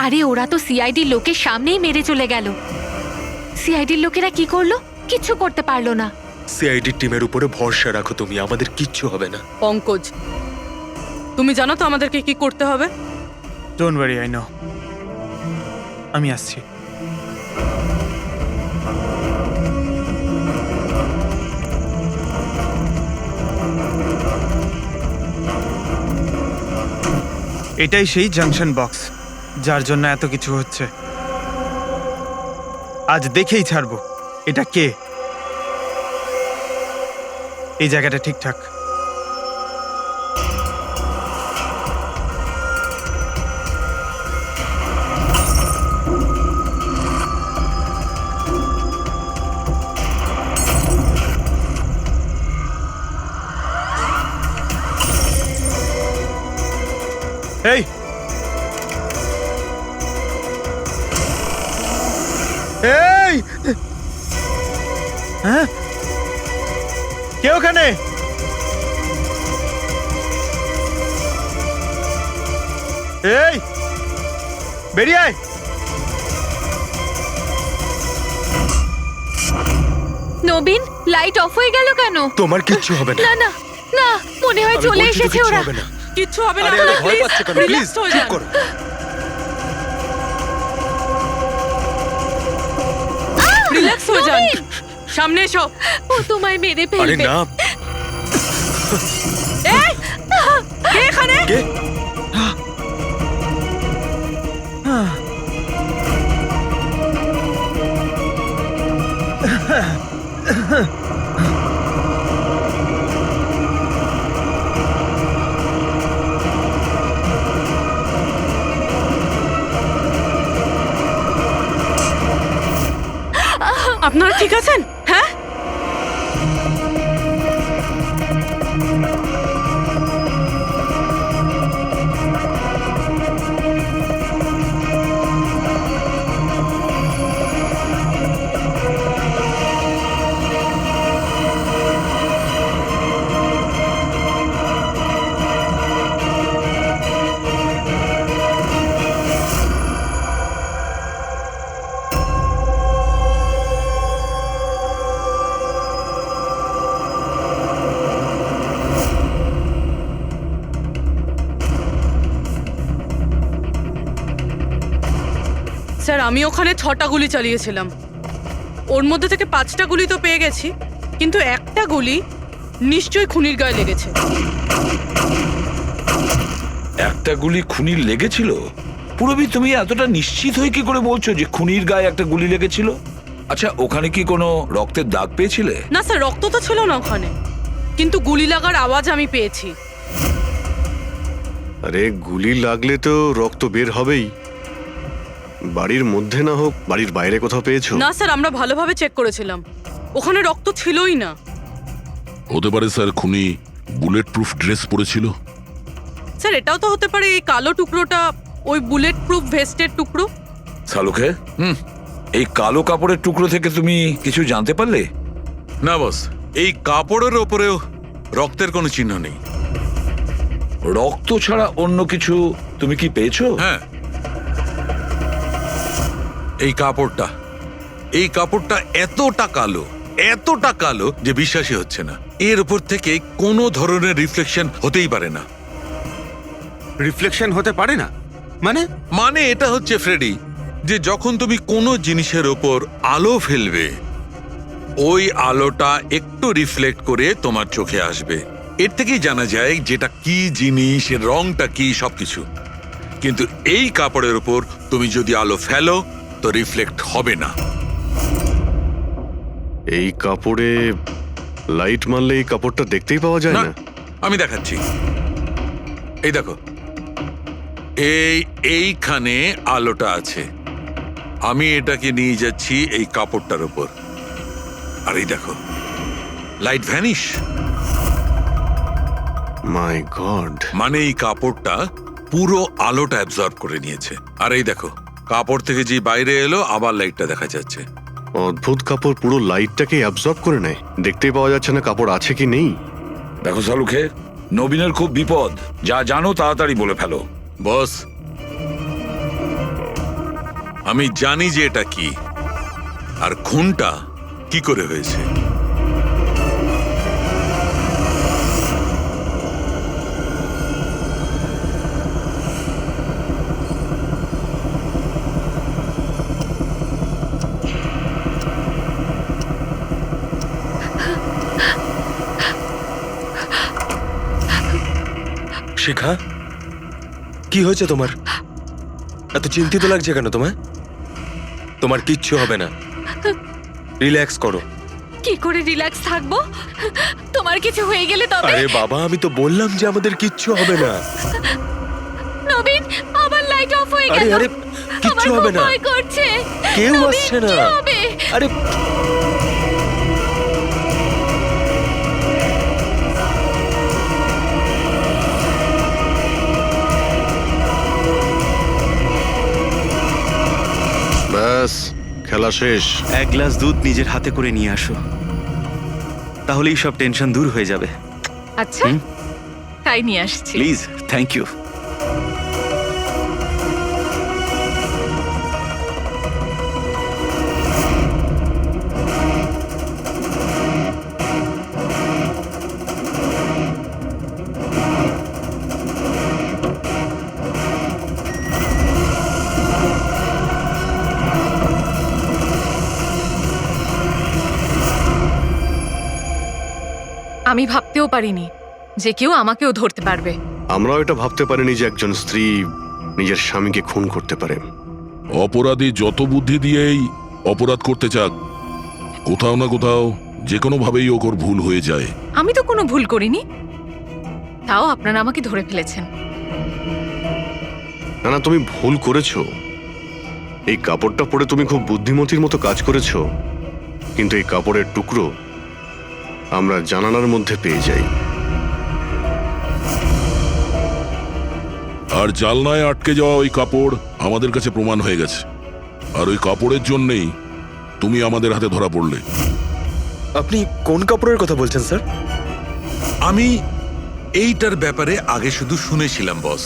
আরে, ওরা তো সিআইডির লোকের সামনেই মেরে চলে গেল। সিআইডির লোকেরা কি করলো? কিচ্ছু করতে পারলো না।
সিআইডির টিমের উপরে ভরসা রাখো তুমি, আমাদের কিচ্ছু হবে না।
পঙ্কজ, তুমি জানো তো আমাদেরকে কি করতে হবে?
Don't worry, I know. আমি আসছি। এটাই সেই জাংশন বক্স যার জন্য এত কিছু হচ্ছে। আজ দেখেই ছাড়বো এটা কে। এই জায়গাটা ঠিকঠাক। এই এই হ্যাঁ কে ওখানে? এই বেরিয়ে আয়।
নবীন, লাইট অফ হয়ে গেল কেন?
তোমার কিচ্ছু হবে না।
না না না, মনে হয়
আমি
চলে
বলছি তো
এসেছে
কিচ্ছু
ওরা।
হবে না।
কিচ্ছু হবে না,
আরে আরে ভয় পাচ্ছ কেন? প্লিজ
রিল্যাক্স হয়ে
চুপ
যান।
করো।
রিল্যাক্স হয়ে যান, সামনে এসো।
ও তোমায় মেরে
আরে
ফেলবে।
না।
এই কে এখানে?
কে?
আপনারা ঠিক আছেন? হ্যাঁ, স্যার আমি ওখানে 6টা গুলি চালিয়েছিলাম। ওর মধ্যে থেকে 5টা গুলি তো পেয়ে গেছি, কিন্তু একটা গুলি নিশ্চয়ই খুনির গায়ে লেগেছে।
একটা গুলি খুনির লেগেছিল? পুরবি, তুমি এতটা নিশ্চিত হয়ে কি করে বলছো যে খুনির গায়ে একটা গুলি লেগেছিল? আচ্ছা, ওখানে কি কোনো রক্তের দাগ পেয়েছিলে?
না স্যার, রক্ত তো ছিল না ওখানে, কিন্তু গুলি লাগার আওয়াজ আমি পেয়েছি।
আরে গুলি লাগলে তো রক্ত বের হবেই। বাড়ির মধ্যে না হোক, বাড়ির বাইরে কোথাও পেয়েছো?
না স্যার, আমরা ভালোভাবে চেক করেছিলাম, ওখানে রক্ত ছিলই না।
হতে পারে স্যার খুনি বুলেট প্রুফ ড্রেস পরেছিল।
স্যার এটাও তো হতে পারে এই কালো টুকরোটা ওই বুলেট প্রুফ ভেস্টের টুকরো।
শালুকে, এই কালো কাপড়ের টুকরো থেকে তুমি কিছু জানতে পারলে?
না বস, এই কাপড়ের ওপরেও রক্তের কোনো চিহ্ন নেই।
রক্ত ছাড়া অন্য কিছু তুমি কি পেয়েছো?
হ্যাঁ, এই কাপড়টা এতটা কালো যে বিশ্বাসই হচ্ছে না। এর উপর থেকে কোনো ধরনের রিফ্লেকশন হতেই পারে না।
রিফ্লেকশন হতে পারে না
মানে এটা হচ্ছে ফ্রেডি, যে যখন তুমি কোনো জিনিসের ওপর আলো ফেলবে, ওই আলোটা একটু রিফ্লেক্ট করে তোমার চোখে আসবে। এর থেকেই জানা যায় যেটা কি জিনিস, এর রংটা কি, সবকিছু। কিন্তু এই কাপড়ের উপর তুমি যদি আলো ফেলো তো রিফ্লেক্ট হবে না।
এই কাপড়ে লাইট মারলে এই কাপড়টা দেখতেই পাওয়া যায় না।
আমি দেখাচ্ছি, এই দেখো, এইখানে আলোটা আছে। আমি এটাকে নিয়ে যাচ্ছি এই কাপড়টার উপর, আর এই দেখো, লাইট ভ্যানিশ।
মাই গড!
মানে এই কাপড়টা পুরো আলোটা অ্যাবজর্ব করে নিয়েছে। আর এই দেখো, কাপড় থেকে যে বাইরে এলো আবার লাইটটা দেখা যাচ্ছে।
অদ্ভুত, কাপড় পুরো লাইটটাকে অ্যাবজর্ব করে নেয়। দেখতেই পাওয়া যাচ্ছে না কাপড় আছে কি নেই।
দেখো শালুকে, নবীনের খুব বিপদ। যা জানো তাড়াতাড়ি বলে ফেলো।
বস, আমি জানি যে এটা কি, আর খুনটা কি করে হয়েছে।
শিখা, কি হয়েছে তোমার? এত চিন্তিত লাগছে কেন তোমায়? তোমার কিচ্ছু হবে না, রিল্যাক্স করো।
কি করে রিল্যাক্স থাকবো? তোমার কিছু হয়ে গেলে তবে?
আরে বাবা, আমি তো বললাম যে আমাদের কিচ্ছু হবে না।
নবীন, আবার লাইট অফ হয়ে
আরে
গেল।
আরে কিচ্ছু হবে না,
ভয় করছে।
কেউ
নবীন,
আসছে না।
কি হবে?
আরে
খেলা শেষ।
এক গ্লাস দুধ নিজের হাতে করে নিয়ে আসো, তাহলেই সব টেনশন দূর হয়ে যাবে।
আচ্ছা, তাই নিয়ে আসছি।
Please, thank you.
আমি ভাবতেও পারিনি যে কেউ আমাকেও ধরতে পারবে।
আমরাও এটা ভাবতে পারিনি যে একজন স্ত্রী নিজের স্বামীকে খুন করতে পারে।
অপরাধী যত বুদ্ধি দিয়েই অপরাধ করতে চাক, কোথাও না কোথাও যে কোনো ভাবেই ওর ভুল হয়ে যায়।
আমি তো কোনো ভুল করিনি, তাও আপনারা আমাকে ধরে ফেলেছেন।
না না, তুমি ভুল করেছো। এই কাপড়টা পরে তুমি খুব বুদ্ধিমতীর মতো কাজ করেছো, কিন্তু এই কাপড়ের টুকরো আমরা জানালার মধ্যে পেয়ে যাই।
আর জালনায় আটকে যাওয়া ওই কাপড় আমাদের কাছে প্রমাণ হয়ে গেছে, আর ওই কাপড়ের জন্যেই তুমি আমাদের হাতে ধরা পড়লে।
আপনি কোন কাপড়ের কথা বলছেন স্যার?
আমি এইটার ব্যাপারে আগে শুধু শুনেছিলাম বস।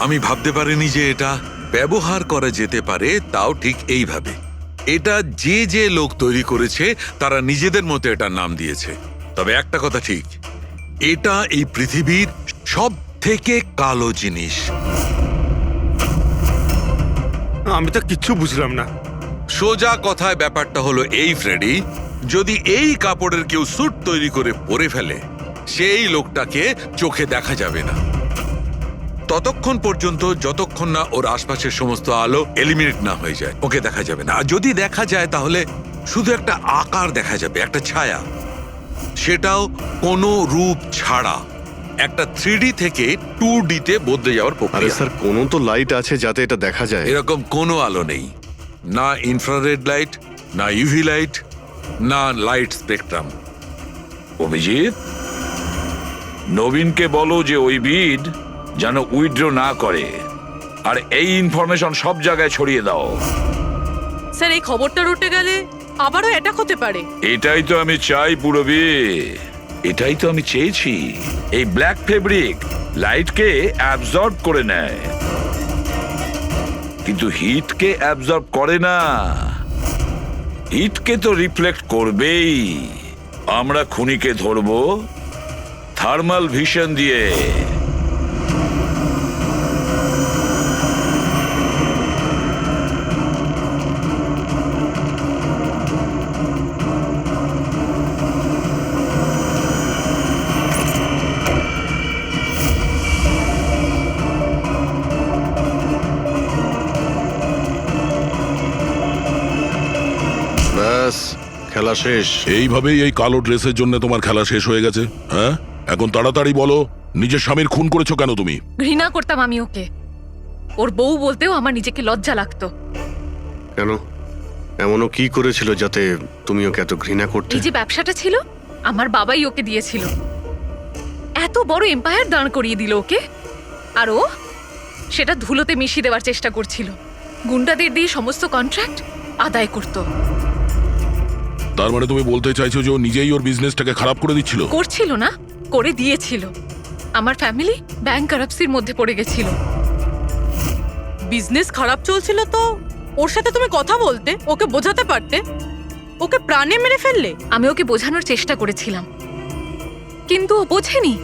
আমি ভাবতে পারিনি যে এটা ব্যবহার করা যেতে পারে, তাও ঠিক এইভাবে। এটা যে যে লোক তৈরি করেছে তারা নিজেদের মতো এটার নাম দিয়েছে। তবে একটা কথা ঠিক, এটা এই পৃথিবীর সব থেকে কালো জিনিস।
আমি তো কিচ্ছু বুঝলাম না।
সোজা কথায় ব্যাপারটা হলো এই ফ্রেডি, যদি এই কাপড়ের কেউ স্যুট তৈরি করে পরে ফেলে, সেই লোকটাকে চোখে দেখা যাবে না ততক্ষণ পর্যন্ত, যতক্ষণ না ওর আশপাশের সমস্ত আলো এলিমিনেট না হয়ে যায়। ওকে দেখা যাবে না। আর যদি দেখা যায় তাহলে শুধু একটা আকার দেখা যাবে, একটা ছায়া, সেটাও কোনো রূপ ছাড়া। একটা 3D থেকে 2D তে বদলে যাওয়ার
আরে
প্রক্রিয়া।
স্যার, কোনো তো লাইট আছে যাতে এটা দেখা যায়।
এরকম কোনো আলো নেই, না ইনফ্রারেড লাইট, না ইউভি লাইট, না লাইট স্পেকট্রাম।
অভিজিৎ, নবীনকে বলো যে ওই বিড যেন উইথড্র না করে, আর এই ইনফরমেশন সব জায়গায় ছড়িয়ে দাও।
স্যার, এই খবরটা রটে গেলে আবারও অ্যাটাক হতে পারে।
এটাই তো আমি চাই পুরবি, এটাই তো আমি চেয়েছি। এই ব্ল্যাক ফেব্রিক লাইটকে অ্যাবজর্ব করে নেয়, কিন্তু হিটকে অ্যাবজর্ব করে না। হিটকে তো রিফ্লেক্ট করবেই। আমরা খুনিকে ধরবো থার্মাল ভিশন দিয়ে।
ব্যাস, খেলা শেষ।
এইভাবেই এই কালো ড্রেসের জন্য তোমার খেলা শেষ হয়ে গেছে? হ্যাঁ, এখন তাড়াতাড়ি বলো, নিজের স্বামীর খুন করেছো কেন তুমি?
ঘৃণা করতাম আমি ওকে। ওর বউ বলতেও আমার নিজেকে লজ্জা লাগতো।
কেন? এমনও কি করেছিল যাতে তুমি ওকে এত ঘৃণা করতে?
এই যে ব্যবসাটা ছিল, আমার বাবাই ওকে দিয়েছিল। এত বড় এম্পায়ার দাঁড় করিয়ে দিল ওকে, আর ও সেটা ধুলোতে মিশিয়ে দেওয়ার চেষ্টা করছিল। গুন্ডাদের দিয়ে সমস্ত কন্ট্রাক্ট আদায় করত।
তার মানে তুমি বলতে চাইছো যে ও নিজেই ওর বিজনেসটাকে খারাপ করে দিচ্ছিল?
করছিল না, করে দিয়েছিল। আমার ফ্যামিলি ব্যাংক কারাপসির মধ্যে পড়ে গেছিল।
বিজনেস খারাপ চলছিল তো ওর সাথে তুমি কথা বলতে, ওকে বোঝাতে পারতে। ওকে প্রাণে মেরে ফেললে।
আমি ওকে বোঝানোর চেষ্টা করেছিলাম, কিন্তু ও বোঝেনি।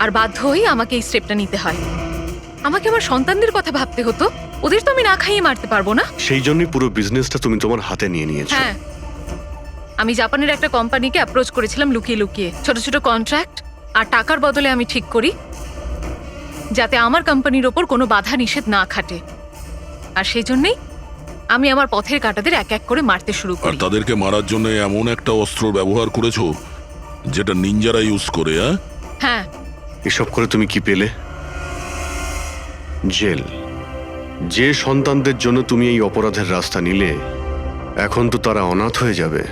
আর বাধ্য হয়ে আমাকে এই স্টেপটা নিতে হয়। আমাকে আমার সন্তানদের কথা ভাবতে হতো, ওদের তো আমি না খাইয়ে মারতে পারবো না।
সেই জন্যই পুরো বিজনেসটা তুমি তোমার হাতে নিয়ে নিয়েছো।
হ্যাঁ, আমি জাপানের একটা কোম্পানিকে অ্যাপ্রোচ করেছিলাম লুকিয়ে লুকিয়ে, ছোট ছোট কন্ট্রাক্ট আর টাকার বদলে আমি ঠিক করি যাতে আমার কোম্পানির ওপর কোনো বাধা নিষেধ না খাটে। আর সেই জন্যই আমি আমার পথের কাঁটাদের এক এক করে মারতে শুরু
আর
করি।
তাদেরকে মারার জন্য এমন একটা অস্ত্র ব্যবহার করেছো যেটা নিনজারা ইউজ করে?
হ্যাঁ।
এসব করে তুমি কি পেলে? জেল। যে সন্তানদের জন্য তুমি এই অপরাধের রাস্তা নিলে, এখন তো তারা অনাথ হয়ে যাবে।